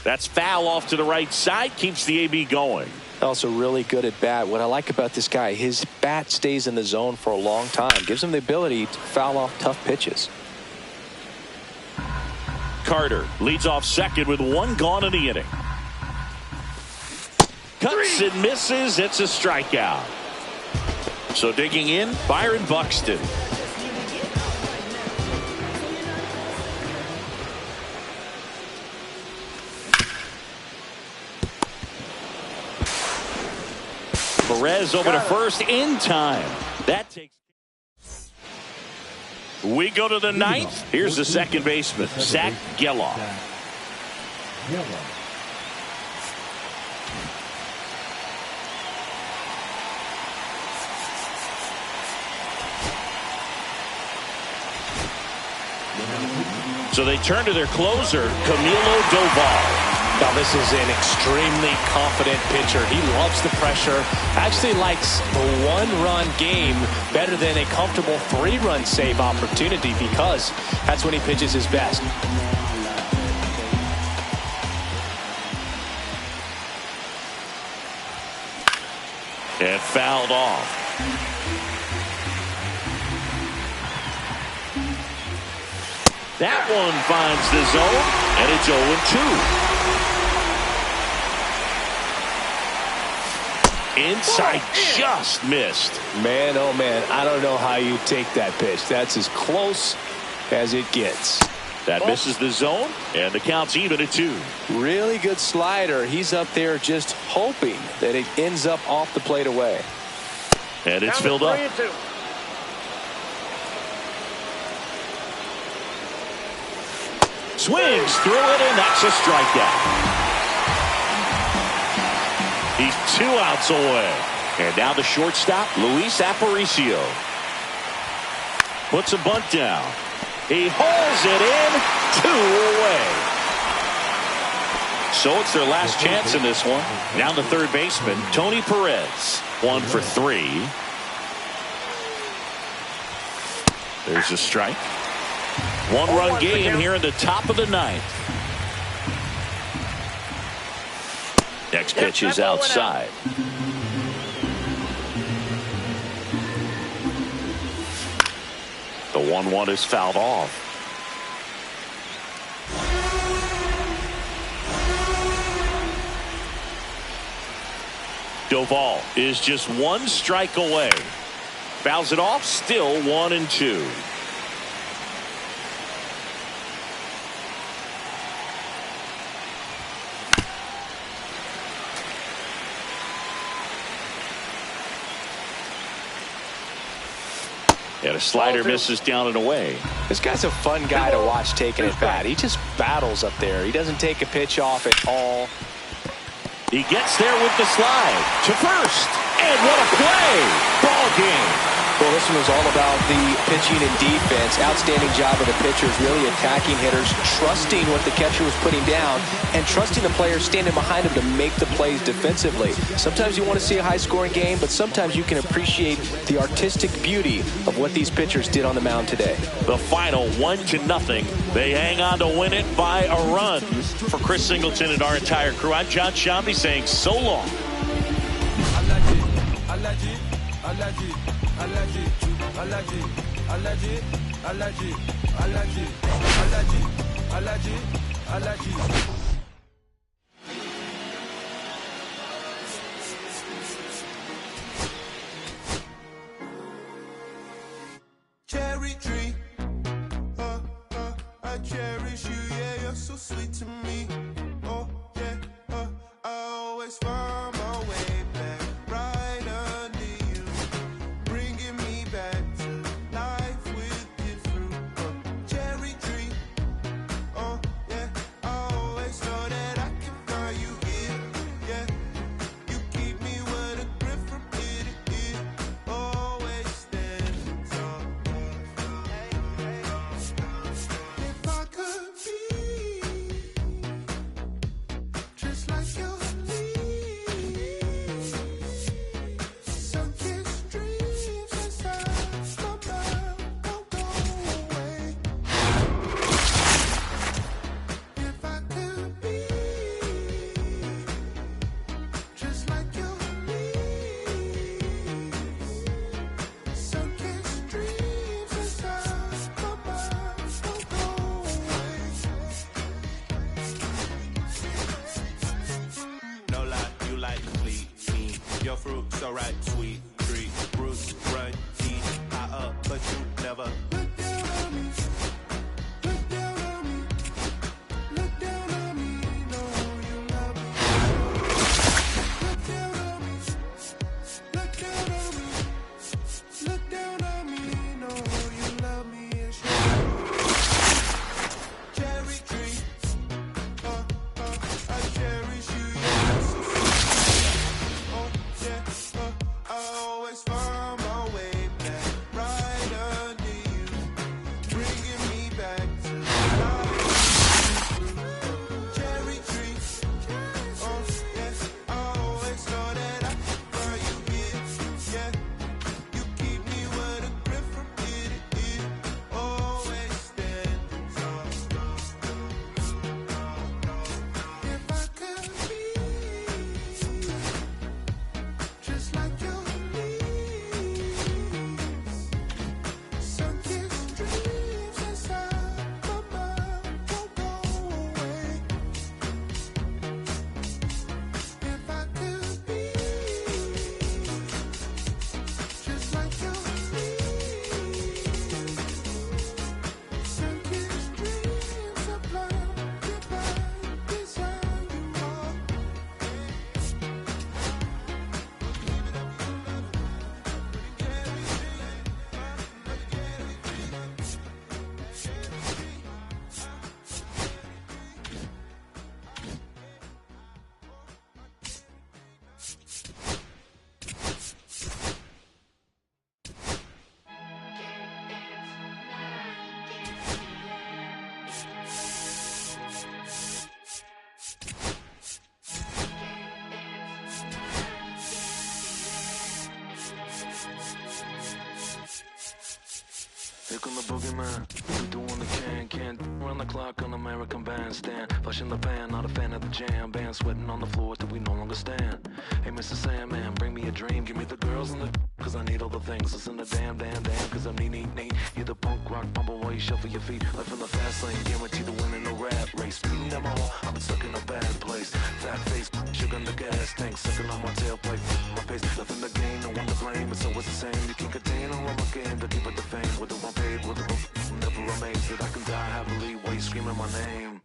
That's foul off to the right side. Keeps the AB going. Also really good at bat. What I like about this guy, his bat stays in the zone for a long time. Gives him the ability to foul off tough pitches. Carter leads off second with 1 gone in the inning. Cuts and misses. It's a strikeout. So digging in, Byron Buxton. Perez over to first in time. That takes. We go to the 9th. Here's the second baseman, Zach Geloff. So they turn to their closer, Camilo Doval. Now this is an extremely confident pitcher. He loves the pressure. Actually likes the 1-run game better than a comfortable 3-run save opportunity because that's when he pitches his best. And fouled off. That one finds the zone, and it's 0-2. Inside, just missed. Man, oh man, I don't know how you take that pitch. That's as close as it gets. That misses the zone, and the count's even at 2. Really good slider. He's up there just hoping that it ends up off the plate away. And it's filled up. 3-2. Swings through it, and that's a strikeout. He's 2 outs away. And now the shortstop, Luis Aparicio. Puts a bunt down. He hauls it in, 2 away. So it's their last chance in this one. Down the third baseman, Tony Perez. 1 for 3. There's a strike. 1-run game here in the top of the 9th. Next pitch is outside. The 1-1 is fouled off. Doval is just 1 strike away. Fouls it off, still 1-2. And a slider misses down and away. This guy's a fun guy to watch taking at bat. He just battles up there. He doesn't take a pitch off at all. He gets there with the slide to first. And what a play. Ball game. Well, this one was all about the pitching and defense. Outstanding job of the pitchers, really attacking hitters, trusting what the catcher was putting down, and trusting the players standing behind him to make the plays defensively. Sometimes you want to see a high-scoring game, but sometimes you can appreciate the artistic beauty of what these pitchers did on the mound today. The final 1-0. They hang on to win it by a run. For Chris Singleton and our entire crew, I'm John Shambi saying so long. Cherry tree. I cherish you, yeah, you're so sweet to me. Oh, yeah, I always find my way back right under you, bringing me back to life with your fruit. Cherry tree, oh, yeah, I always know that I can find you here, yeah. You keep me with a grip from ear to ear, always standing tall. If I could be just like your leaves, sun-kissed dreams inside my mind don't go away. If I could be just like your leaves, sun-kissed dreams inside my mind don't go away. No lie, you like complete me. Your fruit so right, sweet treat. Roots run deep, high up, but you never look down on me. Look down on me. Look down on me. No, you love me. Look down on me. Look down on me. Look down on me. No, you love me. It's cherry tree. I cherish you. Yeah, so sweet. Oh, yeah, I always find my way back right under you, bringing me back to life. Cherry tree. Oh, yes, I always know that I can find you here. Yeah, you keep me with a grip from ear to ear, always standing tall. If I could be just like your leaves, sun-kissed dreams inside my mind don't go away. If I could be just like your leaves, sun-kissed dreams of love, divine desire you are. Here come the boogeyman. We doing the can't run the clock on American Bandstand. Flush in the pan, not a fan of the jam. Band sweating on the floor till we no longer stand. Hey, Mr. Sandman, bring me a dream. Give me the girls and the cause I need all the things. Listen to damn, cause I'm neat. You're the punk rock bumble while you shuffle your feet. Life in the fast lane, guarantee to win in no rap race. Speeding down my hall, I've been stuck in a bad place. Fat face, sugar in the gas tank, sucking on my tailpipe. My pace, nothing to gain, no one to blame. It's always the same. You can't contain or run my game to keep it the fame. Whether I'm paid, whether I'm never amazed that I can die happily while you screaming my name.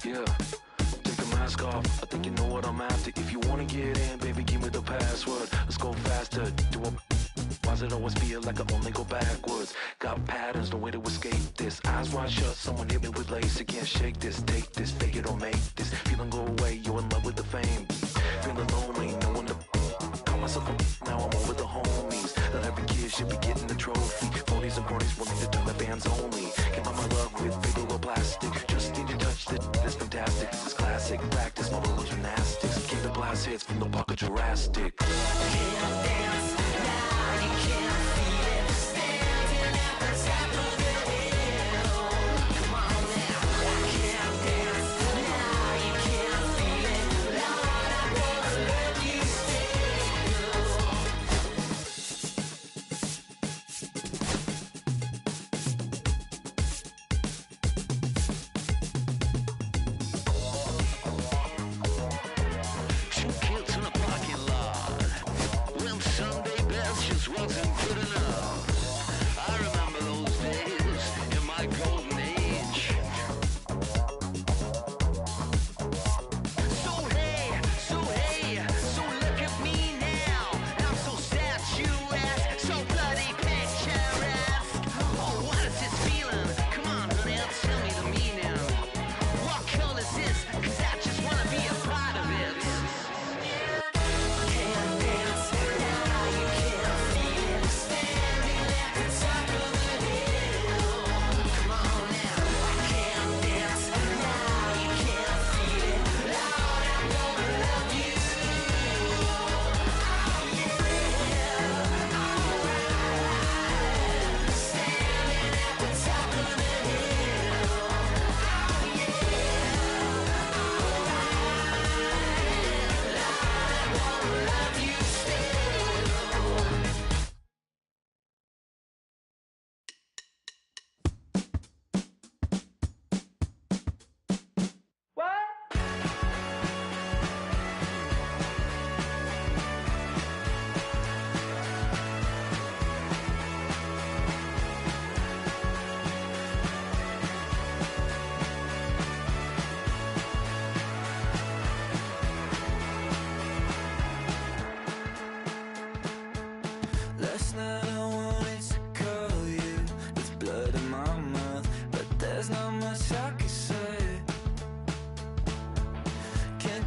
Yeah. Take the mask off. I think you know what I'm after. If you wanna get in, baby, give me the password. Let's go faster. Why does it always feel like I only go backwards? Got patterns, no way to escape this. Eyes wide shut, someone hit me with lace. I can't shake this, take this, fake it or make this. Feeling go away, you're in love with the fame. Feeling lonely, no one to call myself a now I'm over the homies. Not every kid should be getting the trophy. Phonies and cronies willing to turn the bands only. Came out my love with paper or plastic. Just need to touch it, it's fantastic. This is classic practice, my little gymnastics. Keep the blast hits from the pocket Jurassic.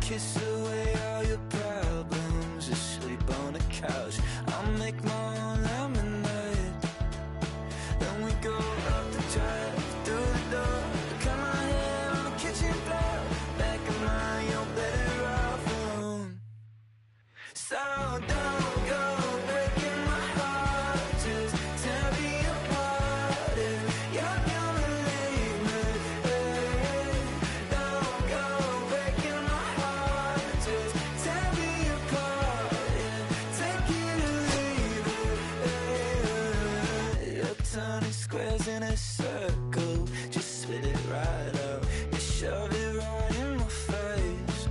kiss away all your problems. Just sleep on the couch. I'll make my own lemonade. Then we go up the drive, through the door. Cut my hair on the kitchen floor. Back of mine, you're better off alone. So don't go breaking my heart. Just tear me apart if you're gonna leave me. Don't go breaking my heart. Just tear me apart. Take it or leave it. You're turning squares in a circle. Just spit it right out and shove it right in my face.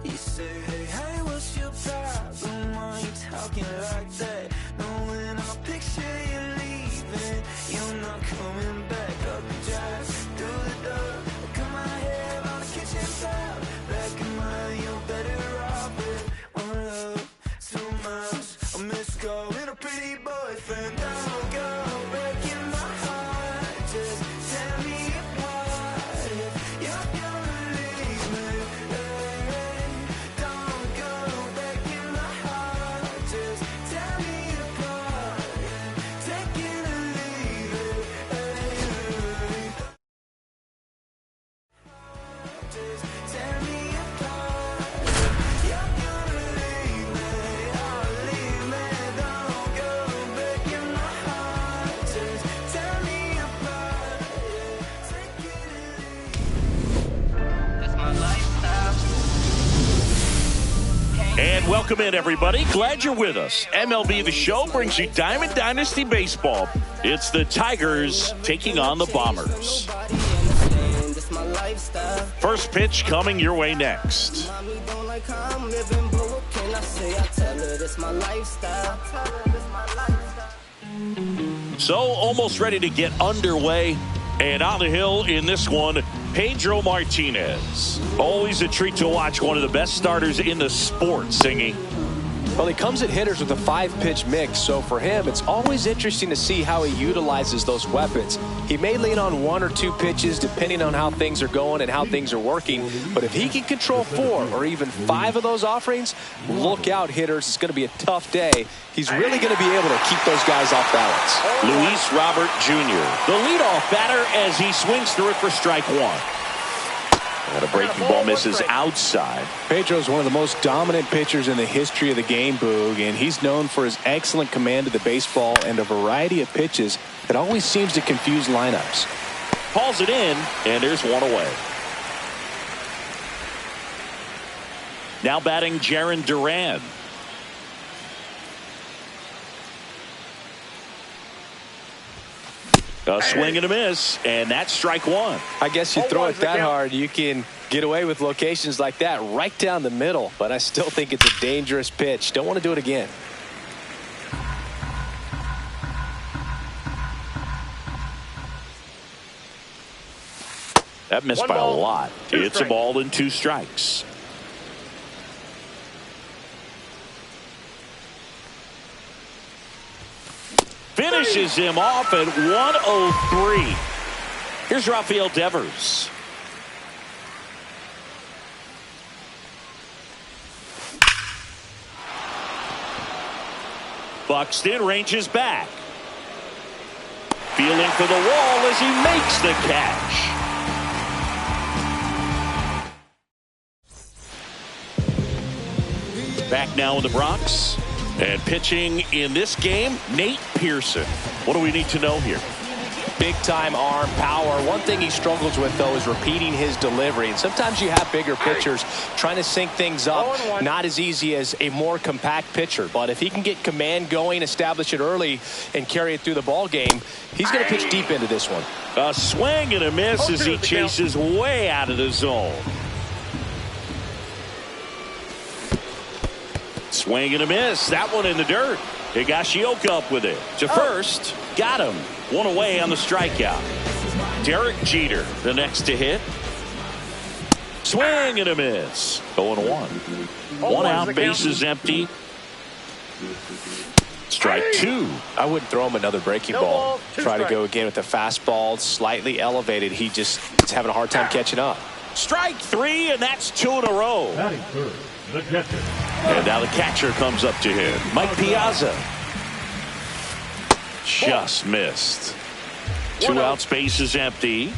You say, hey, hey, what's your problem? Why you talking like that? Knowing I'll picture you leaving, you're not coming back. Up the drive, through the door. Cut my hair on the kitchen floor. Back in mine, you're better off with one love, too much. I miss going a pretty boyfriend. Don't go breaking my heart. Just tear me apart if you're gonna leave me. Don't go breaking my heart. Just tear me apart. Take it or leave it. Just tear me apart. You're gonna leave me. Oh, leave me. Don't go breaking my heart. Just tear me apart. Take it or leave it. That's my lifestyle. And welcome in, everybody. Glad you're with us. MLB The Show brings you Diamond Dynasty Baseball. It's the Tigers taking on the Bombers. This my lifestyle. First pitch coming your way next. Mommy don't like how I'm living, but what can I say? I tell her this my lifestyle. So almost ready to get underway. And on the hill in this one, Pedro Martinez. Always a treat to watch one of the best starters in the sport, Singy. Well, he comes at hitters with a 5-pitch mix, so for him, it's always interesting to see how he utilizes those weapons. He may lean on 1 or 2 pitches depending on how things are going and how things are working, but if he can control 4 or even 5 of those offerings, look out, hitters. It's going to be a tough day. He's really going to be able to keep those guys off balance. Luis Robert Jr., the leadoff batter as he swings through it for strike 1. And a breaking ball misses outside. Pedro's one of the most dominant pitchers in the history of the game, Boog, and he's known for his excellent command of the baseball and a variety of pitches that always seems to confuse lineups. Calls it in, and there's one away. Now batting Jarren Duran. A swing and a miss, and that's strike 1. I guess you throw it that hard, you can get away with locations like that right down the middle, but I still think it's a dangerous pitch. Don't want to do it again. That missed by a lot. It's a ball and 2 strikes. Finishes him off at 103. Here's Rafael Devers. Buxton ranges back. Feeling for the wall as he makes the catch. Back now in the Bronx. And pitching in this game, Nate Pearson. What do we need to know here? Big time arm power. One thing he struggles with, though, is repeating his delivery. And sometimes you have bigger pitchers trying to sync things up. Not as easy as a more compact pitcher. But if he can get command going, establish it early, and carry it through the ball game, he's going to pitch deep into this one. A swing and a miss as he chases way out of the zone. Swing and a miss. That one in the dirt. Higashioka up with it. To first. Got him. One away on the strikeout. Derek Jeter, the next to hit. Swing and a miss. 0-1. 1 out, bases empty. Strike 2. I wouldn't throw him another breaking ball. Try to go again with the fastball slightly elevated. He just is having a hard time catching up. Strike three, and that's 2 in a row. Batting third, the catcher. And now the catcher comes up to him. Mike Piazza. Just missed. 2 outs, base is empty.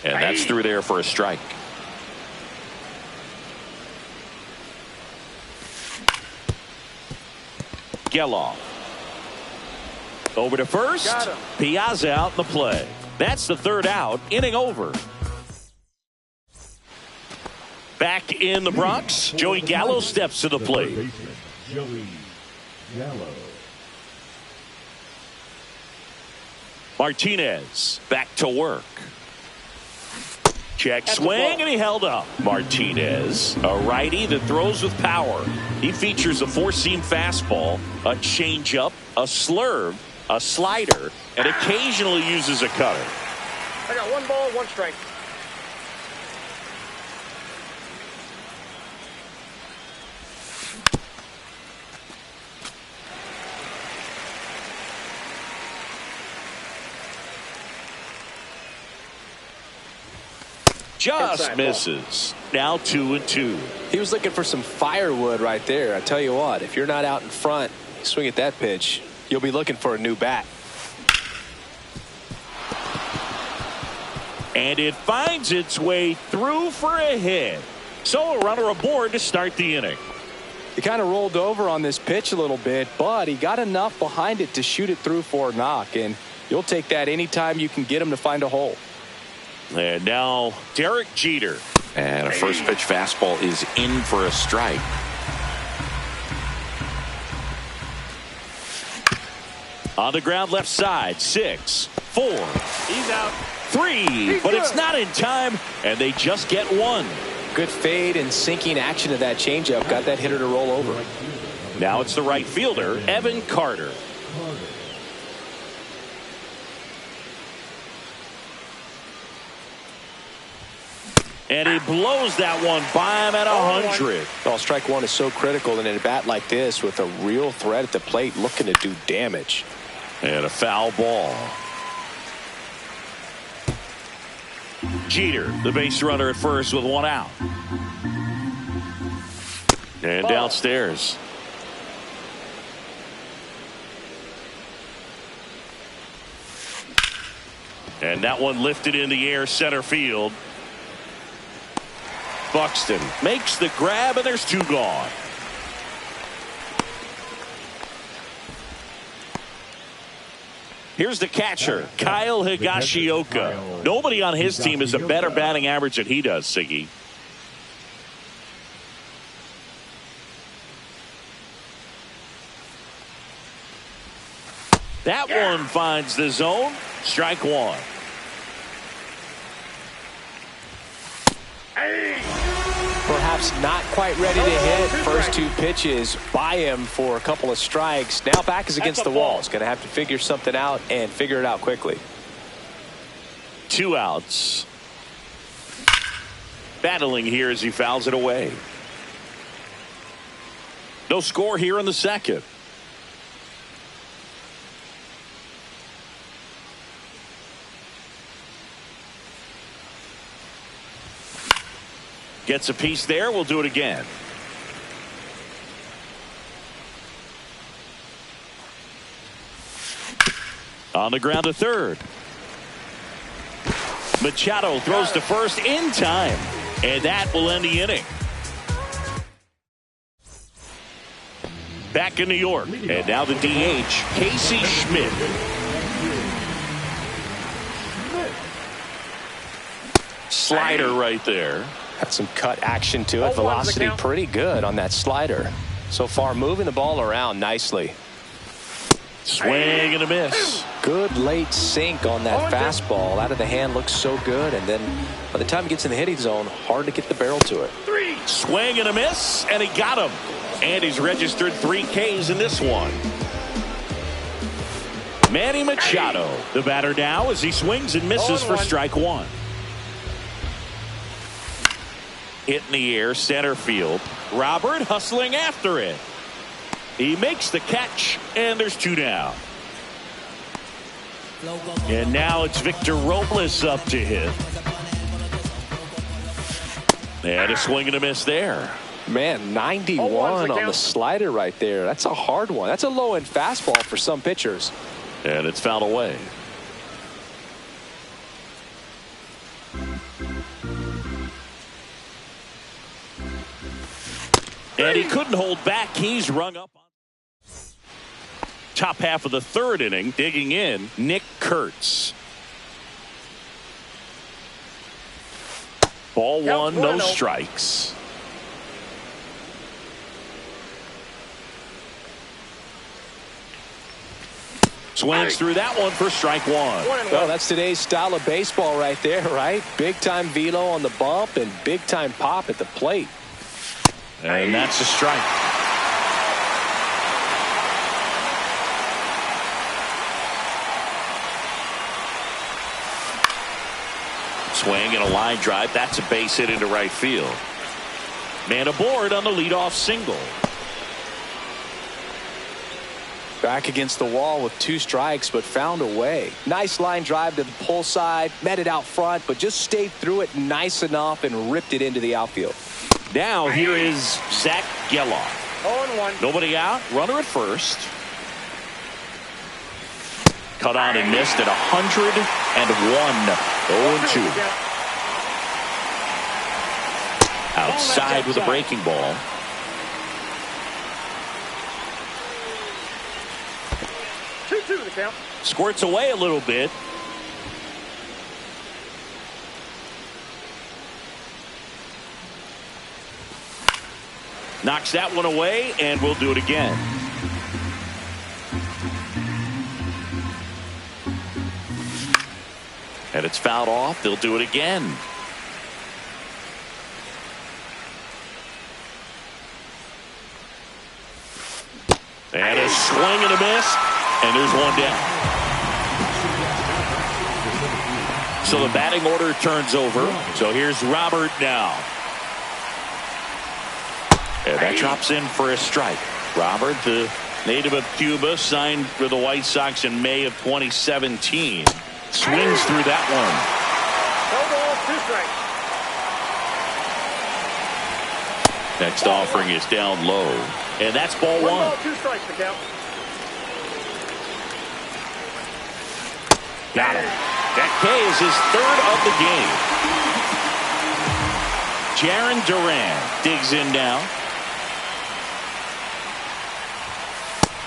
And that's through there for a strike. Geloff. Over to first. Piazza out in the play. That's the 3rd out. Inning over. Back in the Bronx, Joey Gallo steps to the plate. Joey Gallo. Martinez back to work. Check swing, and he held up. Martinez, a righty that throws with power. He features a 4-seam fastball, a changeup, a slurve, a slider, and occasionally uses a cutter. I got 1 ball, 1 strike. Just Inside misses. Now 2-2. He was looking for some firewood right there. I tell you what, if you're not out in front, swing at that pitch, you'll be looking for a new bat. And it finds its way through for a hit. So a runner aboard to start the inning. He kind of rolled over on this pitch a little bit, but he got enough behind it to shoot it through for a knock. And you'll take that anytime you can get him to find a hole. And now Derek Jeter. And a first pitch fastball is in for a strike. On the ground left side, 6, 4. He's out. 3, but it's not in time, and they just get 1. Good fade and sinking action of that changeup got that hitter to roll over. Now it's the right fielder, Evan Carter. And he blows that one by him at 100. Well, strike one is so critical in a bat like this with a real threat at the plate looking to do damage. And a foul ball. Jeter, the base runner at first with 1 out. And downstairs. And that one lifted in the air center field. Buxton makes the grab, and there's 2 gone. Here's the catcher, Kyle Higashioka. Nobody on his team has a better batting average than he does, Siggy. That one finds the zone. Strike 1. Perhaps not quite ready to hit. First 2 pitches by him for a couple of strikes. Now back is against the wall. He's going to have to figure something out and figure it out quickly. 2 outs. Battling here as he fouls it away. No score here in the second. Gets a piece there. We'll do it again. On the ground to third. Machado throws to first in time. And that will end the inning. Back in New York. And now the DH, Casey Schmidt. Slider right there. Got some cut action to it. Velocity pretty good on that slider. So far moving the ball around nicely. Swing and a miss. Good late sink on that fastball. Out of the hand looks so good. And then by the time he gets in the hitting zone, hard to get the barrel to it. 3. Swing and a miss. And he got him. And he's registered 3 Ks in this one. Manny Machado, the batter now as he swings and misses for strike 1. Hit in the air, center field. Robert hustling after it. He makes the catch, and there's 2 down. And now it's Victor Robles up to hit. And a swing and a miss there. Man, 91 on the slider right there. That's a hard one. That's a low-end fastball for some pitchers. And it's fouled away. And he couldn't hold back. He's rung up on top half of the third inning. Digging in, Nick Kurtz. Ball one, no strikes. Swings through that one for strike one. Well, that's today's style of baseball right there, right? Big time velo on the bump and big time pop at the plate. And that's a strike. Swing and a line drive. That's a base hit into right field. Man aboard on the leadoff single. Back against the wall with 2 strikes, but found a way. Nice line drive to the pull side, met it out front, but just stayed through it nice enough and ripped it into the outfield. Now here is Zach Geloff. 0-1. Nobody out. Runner at first. Cut on and missed at 101. 0-2. Outside with a breaking ball. The count. Squirts away a little bit. Knocks that one away, and we'll do it again. And it's fouled off. They'll do it again. And a swing and a miss. And there's one down. So the batting order turns over. So here's Robert now. And that drops in for a strike. Robert, the native of Cuba, signed for the White Sox in May of 2017. Swings through that one. No ball, 2 strikes. Next offering is down low. And that's ball 1. 1 ball, 2 strikes to count. Got him. That K is his 3rd of the game. Jarren Duran digs in now.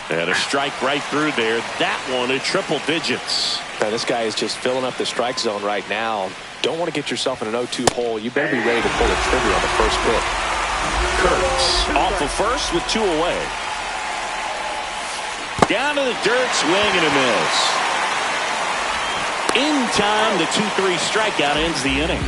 And a strike right through there. That one at triple digits. Now, this guy is just filling up the strike zone right now. Don't want to get yourself in an 0-2 hole. You better be ready to pull the trigger on the first pitch. Kurtz off of first with 2 away. Down to the dirt, swing and a miss. In time, the 2-3 strikeout ends the inning.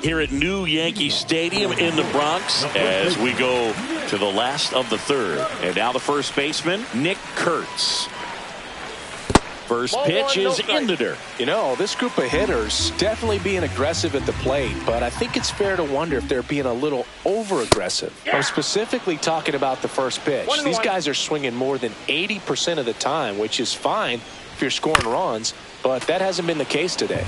Here at New Yankee Stadium in the Bronx as we go to the last of the 3rd. And now the first baseman, Nick Kurtz. First pitch is in the dirt. You know, this group of hitters definitely being aggressive at the plate, but I think it's fair to wonder if they're being a little over-aggressive. I'm specifically talking about the first pitch. These guys are swinging more than 80% of the time, which is fine if you're scoring runs, but that hasn't been the case today.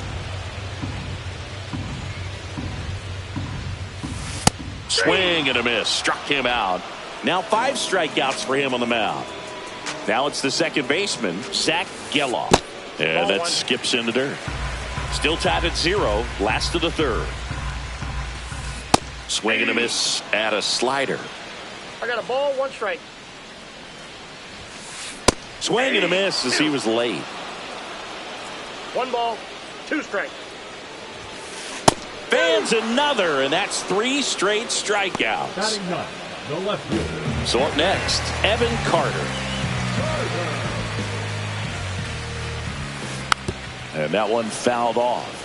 Swing and a miss. Struck him out. Now 5 strikeouts for him on the mound. Now it's the second baseman, Zach Geloff. And that skips in the dirt. Still tied at 0. Last of the 3rd. Swing and a miss at a slider. I got a ball, 1 strike. Swing and a miss as he was late. 1 ball, 2 strikes. Fans another, and that's 3 straight strikeouts. Batting 9, the left fielder. So up next, Evan Carter. And that one fouled off.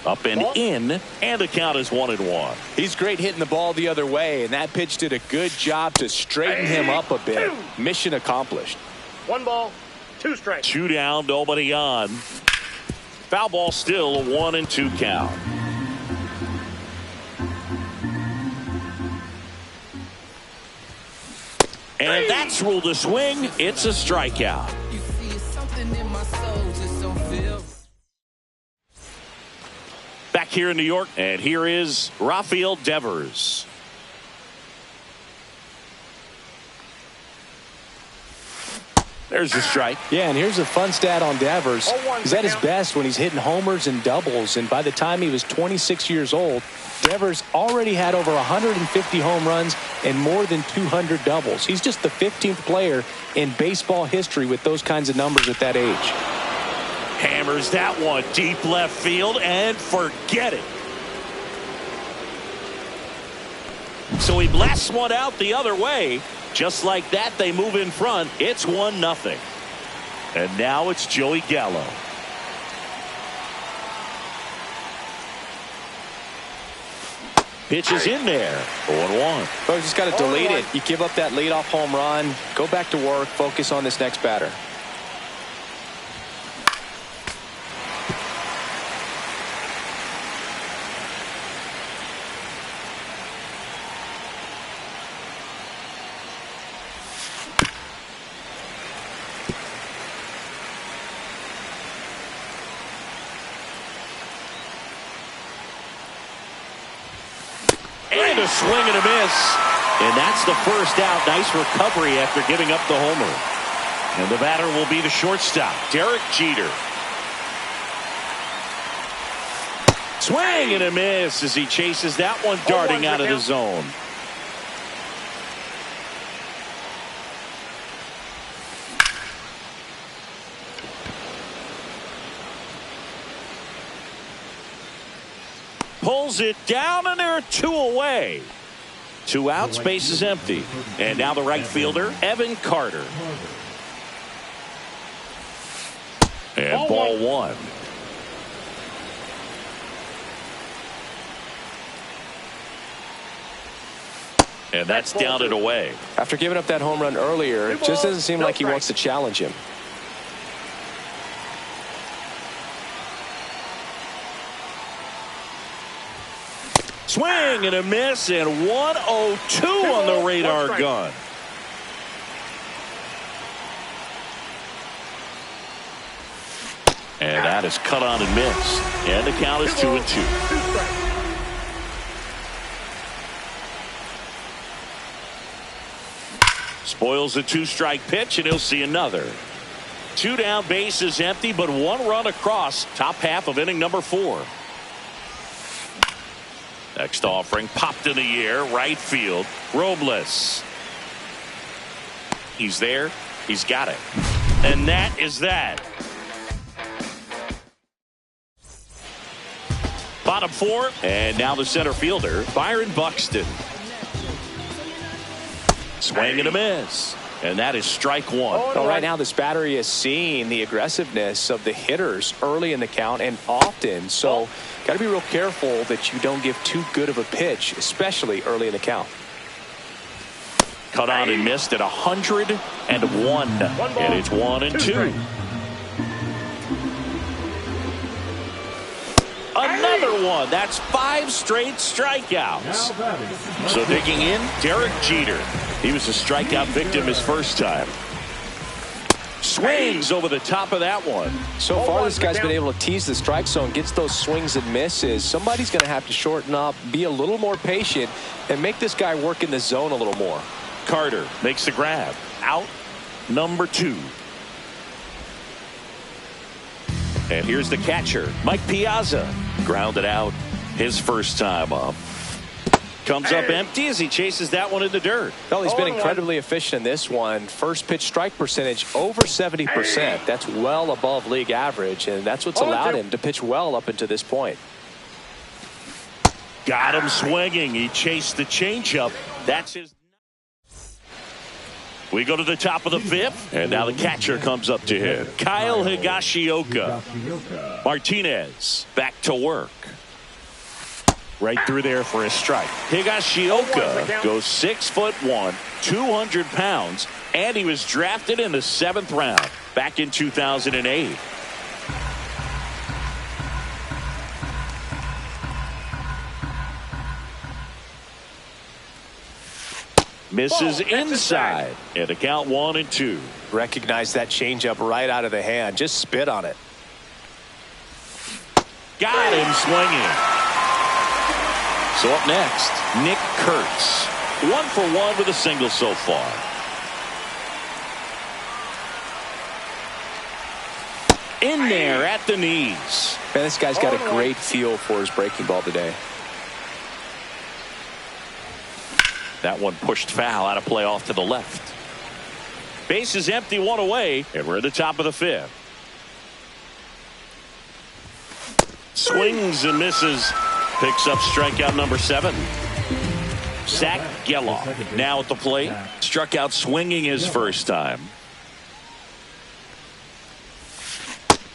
Up and in, and the count is 1-1. He's great hitting the ball the other way, and that pitch did a good job to straighten him up a bit. Mission accomplished. 1 ball, 2 strikes. 2 down, nobody on. Foul ball still, a 1-2 count. And that's ruled a swing. It's a strikeout. You see something in my soul just don't feel. Back here in New York, and here is Rafael Devers. There's a strike. Yeah, and here's a fun stat on Devers. 0-1 He's at his count. best when he's hitting homers and doubles, and by the time he was 26 years old, Devers already had over 150 home runs and more than 200 doubles. He's just the 15th player in baseball history with those kinds of numbers at that age. Hammers that one deep left field and forget it. So he blasts one out the other way. Just like that, they move in front. It's 1-0. And now it's Joey Gallo. Pitch is in there. 0-1. But you just got to delete it. You give up that leadoff home run. Go back to work. Focus on this next batter. And a swing and a miss. And that's the first out. Nice recovery after giving up the homer. And the batter will be the shortstop, Derek Jeter. Swing and a miss as he chases that one darting out of the zone. Pulls it down, and there are 2 away. 2 out, space is empty. And now the right fielder, Evan Carter. And ball 1. And that's down and away. After giving up that home run earlier, it just doesn't seem like he wants to challenge him. Swing and a miss, and 102 on the radar gun. And that is cut on and missed. And the count is 2-2. Spoils the 2-strike pitch, and he'll see another. 2 down, bases empty, but 1 run across. Top half of inning number 4. Next offering popped in the air, right field. Robles. He's there. He's got it. And that is that. Bottom 4, and now the center fielder, Byron Buxton. Swing and a miss. And that is strike 1. Well, right now this battery is seeing the aggressiveness of the hitters early in the count and often. So got to be real careful that you don't give too good of a pitch, especially early in the count. Cut on and missed at 101. And it's 1-2. Another one. That's 5 straight strikeouts. So digging in, Derek Jeter. He was a strikeout victim his first time. Swings over the top of that one. So far this guy's been able to tease the strike zone, gets those swings and misses. Somebody's going to have to shorten up, be a little more patient, and make this guy work in the zone a little more. Carter makes the grab. Out number 2. And here's the catcher, Mike Piazza. Grounded out his first time up. Comes up empty as he chases that one in the dirt. Well, he's been incredibly efficient in this one. First pitch strike percentage over 70%. That's well above league average, and that's what's allowed him to pitch well up until this point. Got him swinging. He chased the changeup. That's his. We go to the top of the 5th, and now the catcher comes up to hit. Kyle Higashioka. Martinez back to work. Right through there for a strike. Higashioka goes 6'1", 200 pounds, and he was drafted in the 7th round back in 2008. Misses inside, and the count 1-2. Recognize that changeup right out of the hand. Just spit on it. Got him swinging. So up next, Nick Kurtz. 1 for 1 with a single so far. In there at the knees. Man, this guy's got a great feel for his breaking ball today. That one pushed foul, out of play off to the left. Base is empty, 1 away, and we're at the top of the 5th. Swings and misses. Picks up strikeout number 7. Zach Geloff now at the plate. Struck out swinging his first time.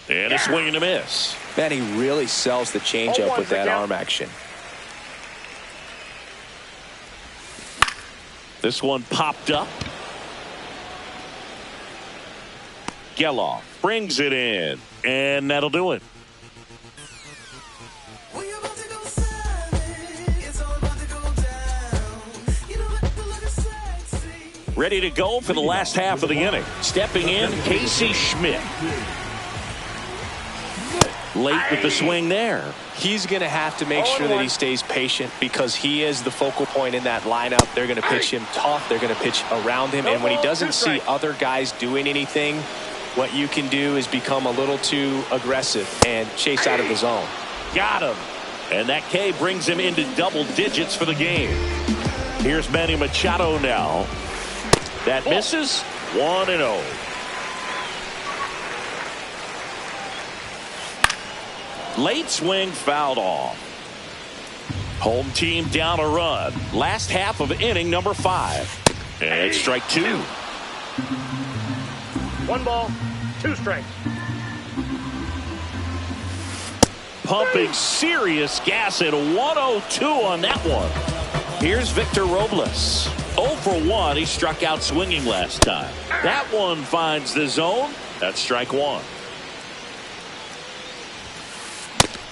And a swing and a miss. Man, he really sells the changeup with that arm action. This one popped up. Geloff brings it in, and that'll do it. Ready to go for the last half of the inning. Stepping in, Casey Schmidt. Late with the swing there. He's going to have to make sure that he stays patient because he is the focal point in that lineup. They're going to pitch him tough. They're going to pitch around him. And when he doesn't see other guys doing anything, what you can do is become a little too aggressive and chase out of the zone. Got him. And that K brings him into double digits for the game. Here's Manny Machado now. That misses. 1-0. Late swing fouled off. Home team down a run. Last half of inning number 5. And it's strike 2. 1 ball, 2 strikes. Pumping serious gas at 102 on that one. Here's Victor Robles. 0 for 1. He struck out swinging last time. That one finds the zone. That's strike 1.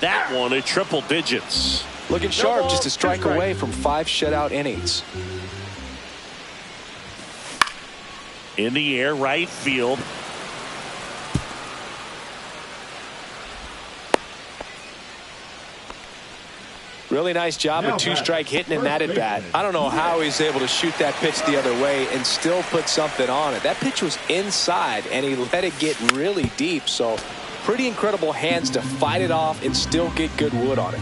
That one at triple digits. Looking sharp, just a strike away from 5 shutout innings. In the air, right field. Really nice job of 2-strike hitting in that at bat. I don't know how he's able to shoot that pitch the other way and still put something on it. That pitch was inside and he let it get really deep. So pretty incredible hands to fight it off and still get good wood on it.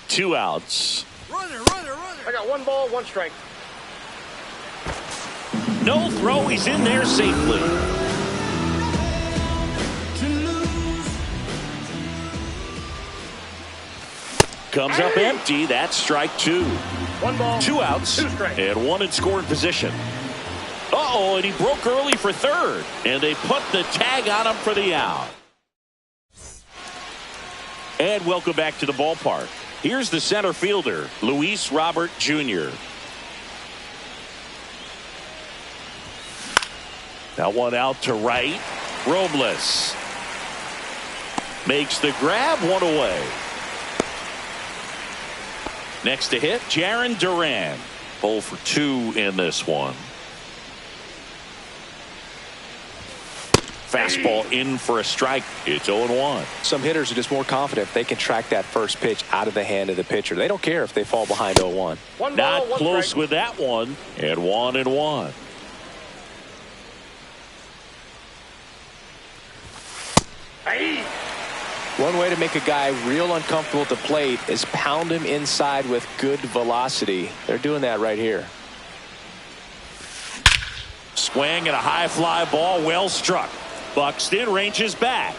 Two outs. Runner. I got 1 ball, 1 strike. No throw. He's in there safely. Comes up empty. That's strike 2. 1 ball, 2 outs, 2 strikes. and 1 in scoring position. Uh-oh, and he broke early for third. And they put the tag on him for the out. And welcome back to the ballpark. Here's the center fielder, Luis Robert Jr. Now 1 out to right. Robles makes the grab, 1 away. Next to hit, Jarren Duran. 0 for 2 in this one. Fastball in for a strike. It's 0-1. Some hitters are just more confident if they can track that first pitch out of the hand of the pitcher. They don't care if they fall behind 0-1. Not close with that one. And 1-1. One way to make a guy real uncomfortable at the plate is pound him inside with good velocity. They're doing that right here. Swing and a high fly ball, well struck. Buxton ranges back.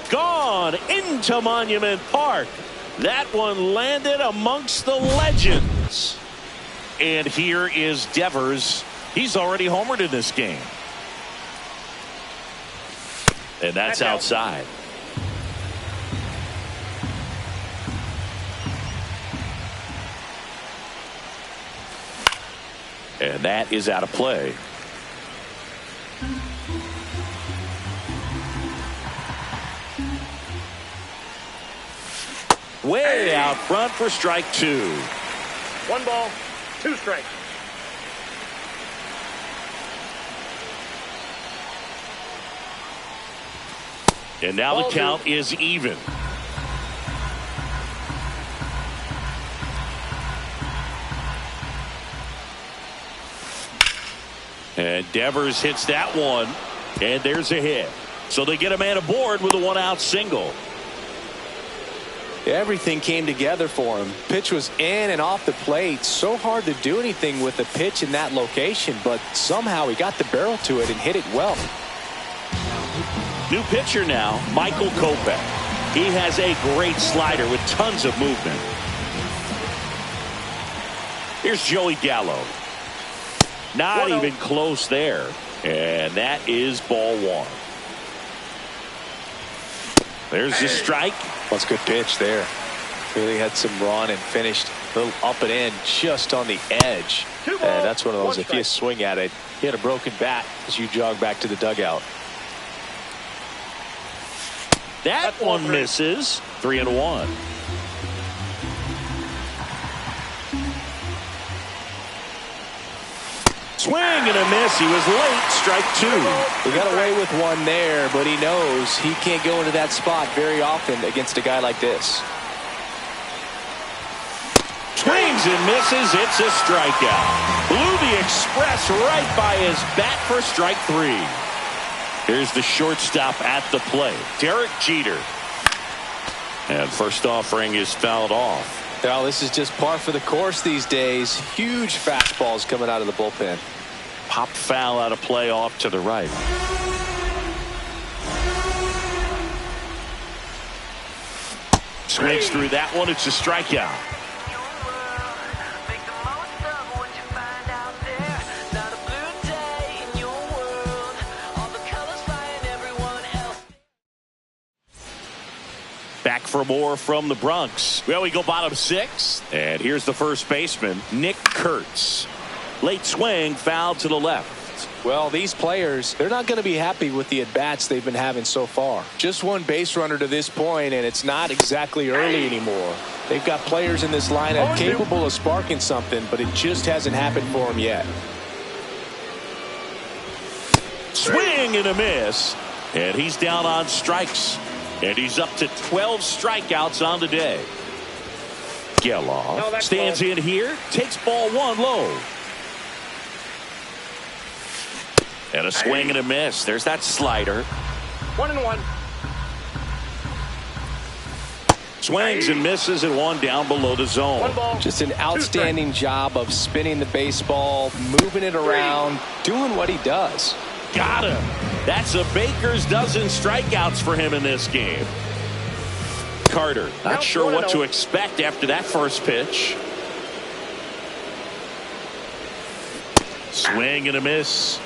Gone into Monument Park. That one landed amongst the legends. And here is Devers. He's already homered in this game. And that's outside. And that is out of play. Way out front for strike 2. 1 ball, 2 strikes. And now Ball the count is even. And Devers hits that one. And there's a hit. So they get a man aboard with a 1-out single. Everything came together for him. Pitch was in and off the plate. So hard to do anything with a pitch in that location, but somehow he got the barrel to it and hit it well. New pitcher now, Michael Kopech. He has a great slider with tons of movement. Here's Joey Gallo. Not even close there. And that is ball 1. There's the strike. That's a good pitch there. Really had some run and finished a little up and in just on the edge. And that's one of those, if you swing at it, you had a broken bat as you jog back to the dugout. That one misses. 3-1. Swing and a miss. He was late. Strike 2. He got away with one there, but he knows he can't go into that spot very often against a guy like this. Swings and misses. It's a strikeout. Blew the express right by his bat for strike 3. Here's the shortstop at the plate, Derek Jeter. And first offering is fouled off. Well, this is just par for the course these days. Huge fastballs coming out of the bullpen. Popped foul out of play off to the right. Swings through that one. It's a strikeout. Back for more from the Bronx. Well, we go bottom 6. And here's the first baseman, Nick Kurtz. Late swing, foul to the left. Well, these players, they're not going to be happy with the at-bats they've been having so far. Just one base runner to this point, and it's not exactly early anymore. They've got players in this lineup capable of sparking something, but it just hasn't happened for them yet. Swing and a miss. And he's down on strikes. And he's up to 12 strikeouts on the day. Geloff stands in here, takes ball 1 low. And a swing and a miss. There's that slider. 1-1. Swings and misses and 1 down below the zone. Just an outstanding job of spinning the baseball, moving it around, doing what he does. Got him. That's a baker's dozen strikeouts for him in this game. Carter, not sure what to expect after that first pitch. Swing and a miss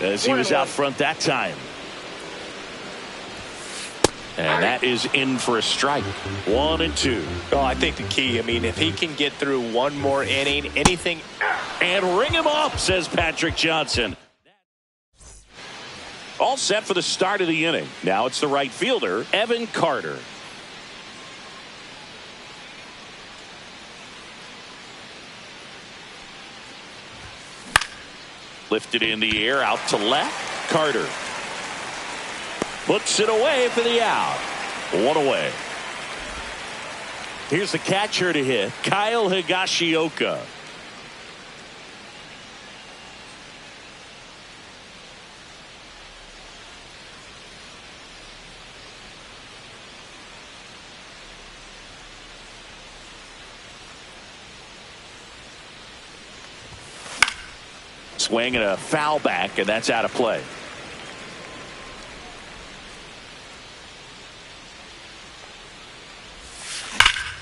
as he was out front that time. And that is in for a strike. 1-2. Well, I think the key, if he can get through one more inning, anything. And ring him up, says Patrick Johnson. All set for the start of the inning. Now it's the right fielder, Evan Carter. Lifted in the air, out to left. Carter puts it away for the out. 1 away. Here's the catcher to hit, Kyle Higashioka. Swing and a foul back, and that's out of play.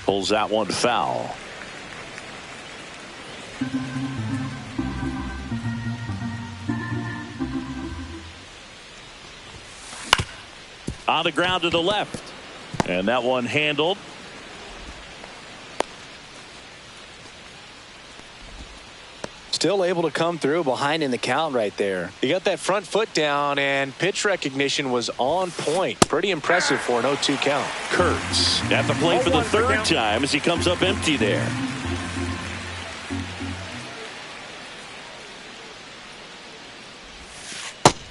Pulls that one foul. On the ground to the left. And that one handled. Still able to come through behind in the count right there. He got that front foot down, and pitch recognition was on point. Pretty impressive for an 0-2 count. Kurtz at the plate for the third time as he comes up empty there.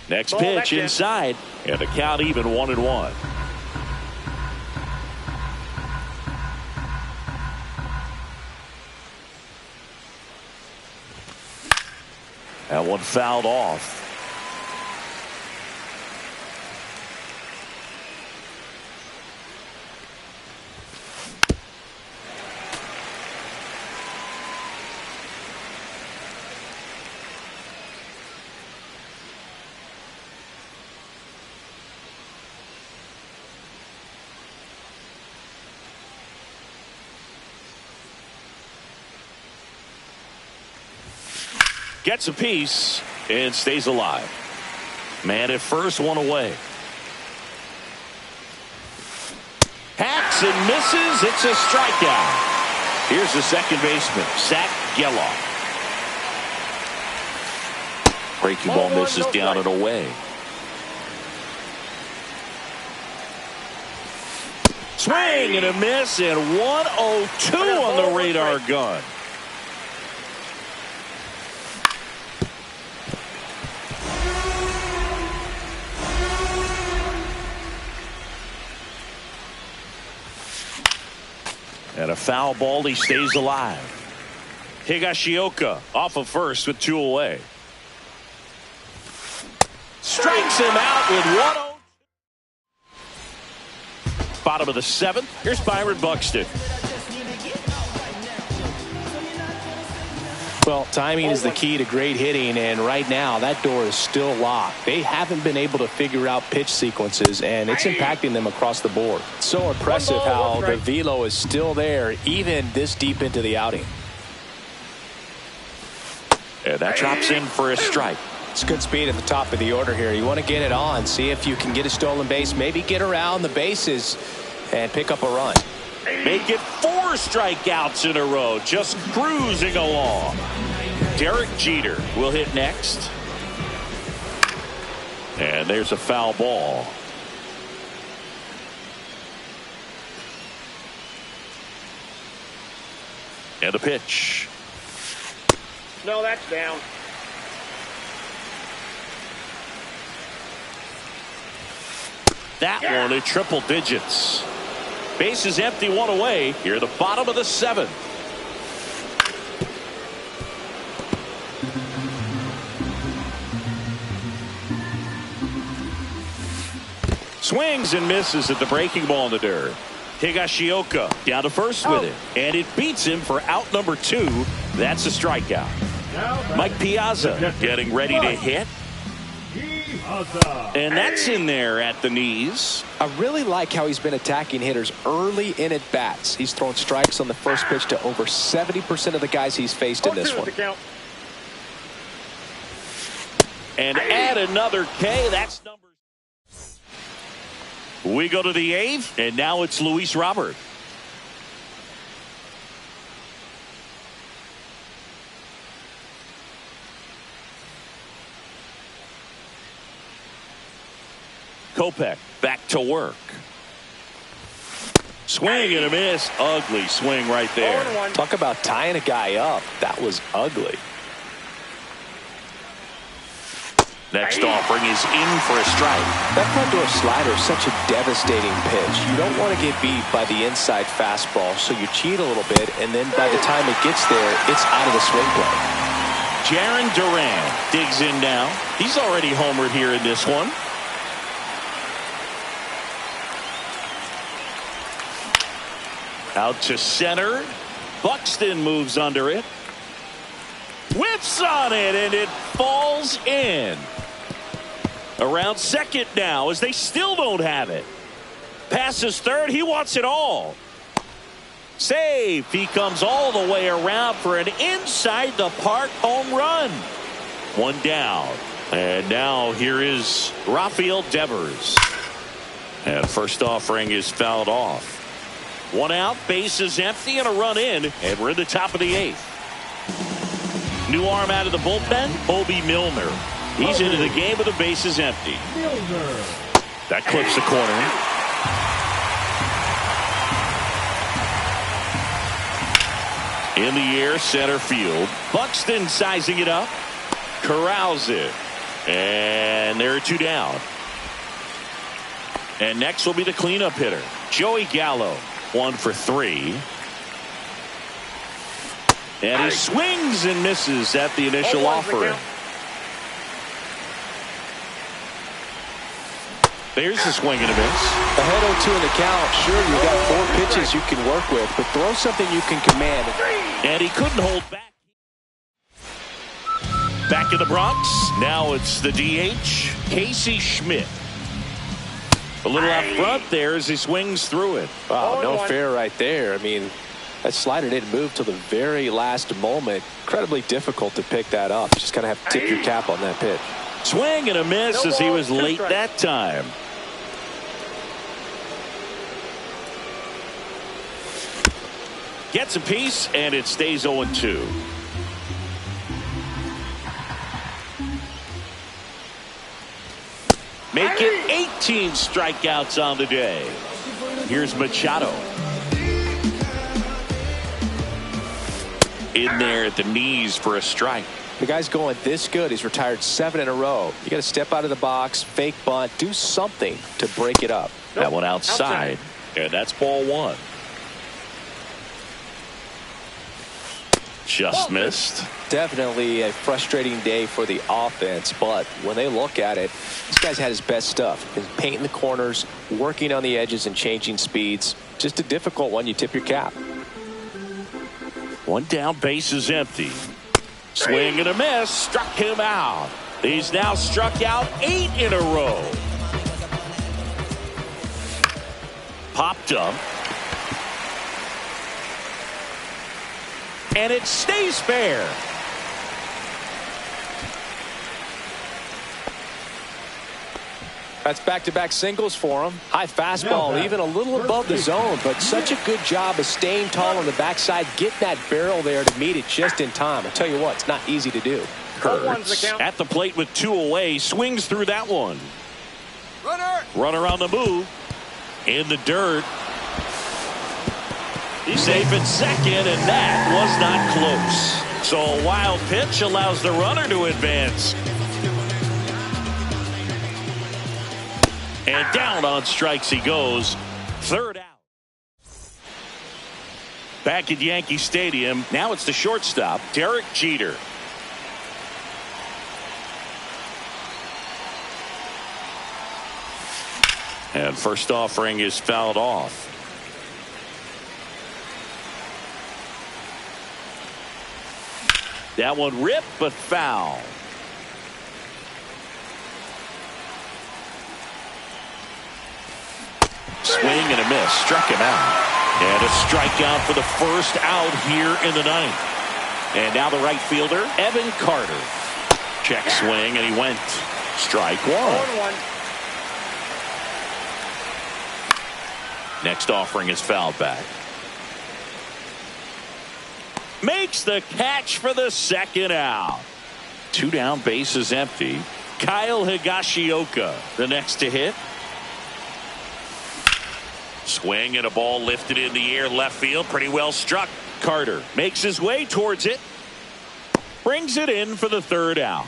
Next pitch inside, and the count even 1-1. That one fouled off. Gets a piece and stays alive. Man at first, one away. Hacks and misses. It's a strikeout. Here's the second baseman, Zach Geloff. Breaking ball misses down and away. Swing and a miss, and 102 on the radar gun. And a foul ball, he stays alive. Higashioka off of first with 2 away. Strikes him out with 1-0. Bottom of the 7th. Here's Byron Buxton. Well, timing is the key to great hitting, and right now that door is still locked. They haven't been able to figure out pitch sequences, and it's impacting them across the board. So impressive how the velo is still there even this deep into the outing. And that drops in for a strike. It's good speed at the top of the order here. You want to get it on, see if you can get a stolen base, maybe get around the bases and pick up a run. Make it 4 strikeouts in a row, just cruising along. Derek Jeter will hit next. And there's a foul ball. And a pitch. No, that's down. That one in triple digits. Base is empty, 1 away. Here at the bottom of the 7th. Swings and misses at the breaking ball in the dirt. Higashioka down to first with it. And it beats him for out number 2. That's a strikeout. Mike Piazza getting ready to hit. And that's in there at the knees. I really like how he's been attacking hitters early in at bats. He's thrown strikes on the first pitch to over 70% of the guys he's faced in this one. And add another K. That's number. We go to the 8th, and now it's Luis Robert. Kopech back to work. Swing and a miss. Ugly swing right there. Talk about tying a guy up. That was ugly. Next offering is in for a strike. That front door slider is such a devastating pitch. You don't want to get beat by the inside fastball, so you cheat a little bit, and then by the time it gets there, it's out of the swing play. Jarren Duran digs in now. He's already homered here in this one. Out to center. Buxton moves under it. Whips on it, and it falls in. Around second now as they still don't have it. Passes third. He wants it all. Save. He comes all the way around for an inside the park home run. 1 down. And now here is Rafael Devers. And first offering is fouled off. One out, bases empty, and a run in, and we're in the top of the 8th. New arm out of the bullpen, Bobby Milner. He's into the game with the bases empty. That clips the corner. In the air, center field. Buxton sizing it up. Corrals it. And there are 2 down. And next will be the cleanup hitter, Joey Gallo. 1 for 3. And he swings and misses at the initial offering. There's the swing and a miss. Ahead 0-2 in the count. Sure, you've got 4 pitches you can work with, but throw something you can command. And he couldn't hold back. Back in the Bronx. Now it's the DH, Casey Schmidt. A little out front there as he swings through it. Wow, no fair right there. I mean, that slider didn't move till the very last moment. Incredibly difficult to pick that up. Just kind of have to tip your cap on that pitch. Swing and a miss as he was late that time. Gets a piece, and it stays 0-2. Make it 18 strikeouts on the day. Here's Machado. In there at the knees for a strike. The guy's going this good. He's retired 7 in a row. You got to step out of the box, fake bunt, do something to break it up. That one outside. And that's ball 1. Just missed. Definitely a frustrating day for the offense, but when they look at it, this guy's had his best stuff. He's painting the corners, working on the edges and changing speeds. Just a difficult one. You tip your cap. 1 down, base is empty. Swing and a miss, struck him out. He's now struck out 8 in a row. Popped up. And it stays fair. That's back-to-back singles for him. High fastball, even a little above the zone, but such a good job of staying tall on the backside, getting that barrel there to meet it just in time. I tell you what, it's not easy to do. Kurtz at the plate with 2 away, swings through that one. Runner on the move. In the dirt. He's safe at second, and that was not close. So a wild pitch allows the runner to advance. And down on strikes he goes. 3rd out. Back at Yankee Stadium. Now it's the shortstop, Derek Jeter. And first offering is fouled off. That one ripped, but foul. Swing and a miss. Struck him out. And a strikeout for the first out here in the 9th. And now the right fielder, Evan Carter. Check swing, and he went. Strike 1. Next offering is fouled back. Makes the catch for the 2nd out. 2 down, base is empty. Kyle Higashioka, the next to hit. Swing and a ball lifted in the air, left field, pretty well struck. Carter makes his way towards it. Brings it in for the 3rd out.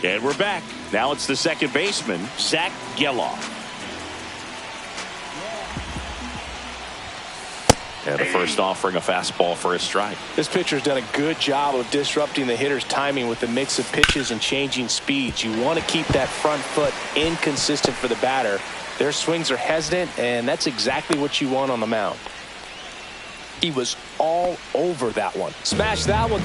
And we're back. Now it's the second baseman, Zach Geloff. And the first offering a fastball for a strike. This pitcher's done a good job of disrupting the hitter's timing with the mix of pitches and changing speeds. You want to keep that front foot inconsistent for the batter. Their swings are hesitant, and that's exactly what you want on the mound. He was all over that one. Smashed that one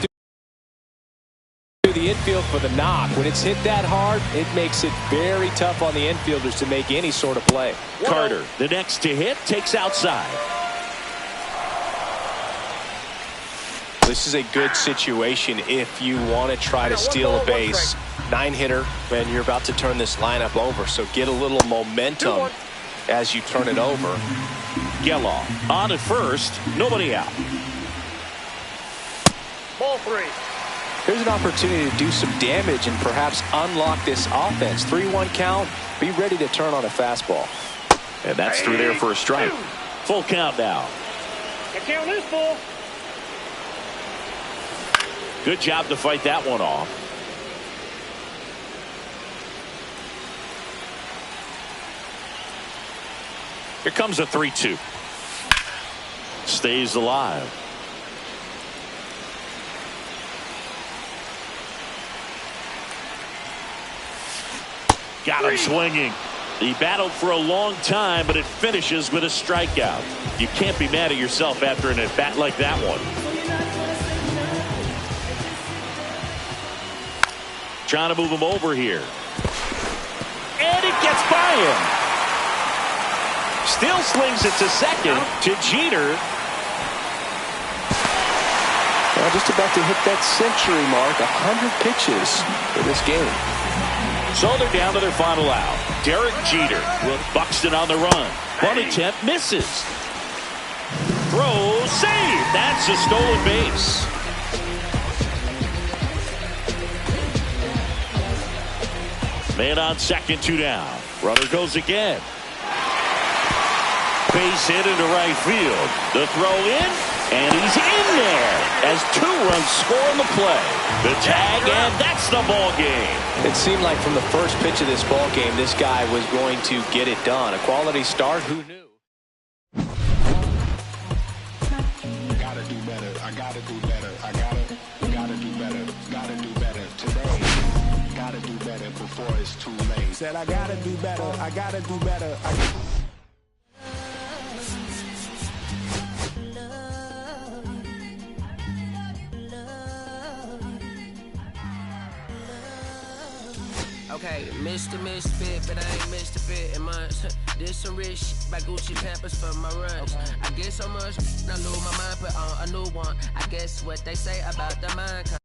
through the infield for the knock. When it's hit that hard, it makes it very tough on the infielders to make any sort of play. Carter, the next to hit, takes outside. This is a good situation if you want to try to steal a base. 9-hitter, and you're about to turn this lineup over. So get a little momentum as you turn it over. Geloff on at first, nobody out. Ball 3. Here's an opportunity to do some damage and perhaps unlock this offense. 3-1 count. Be ready to turn on a fastball. And that's through there for a strike. Full count now. The count is full. Good job to fight that one off. Here comes a 3-2. Stays alive. Got him swinging. He battled for a long time, but it finishes with a strikeout. You can't be mad at yourself after an at-bat like that one. Trying to move him over here. And it gets by him. Still slings it to second to Jeter. Well, just about to hit that century mark. 100 pitches for this game. So they're down to their final out. Derek Jeter with Buxton on the run. Bunt attempt misses. Throw save. That's a stolen base. Man on second, 2 down. Runner goes again. Base hit into right field. The throw in, and he's in there as 2 runs score in the play. The tag, and that's the ball game. It seemed like from the first pitch of this ball game, this guy was going to get it done. A quality start, who knew? Gotta do better. I gotta do better. I gotta do better. Gotta do better today. Gotta do better before it's too late. Said I gotta do better. I gotta do better. Okay, Mr. Misfit, but I ain't missed a bit in months. Did some rich shit by Gucci Pampers for my runs. I get so much, I lose my mind, put on a new one. I guess what they say about the mind.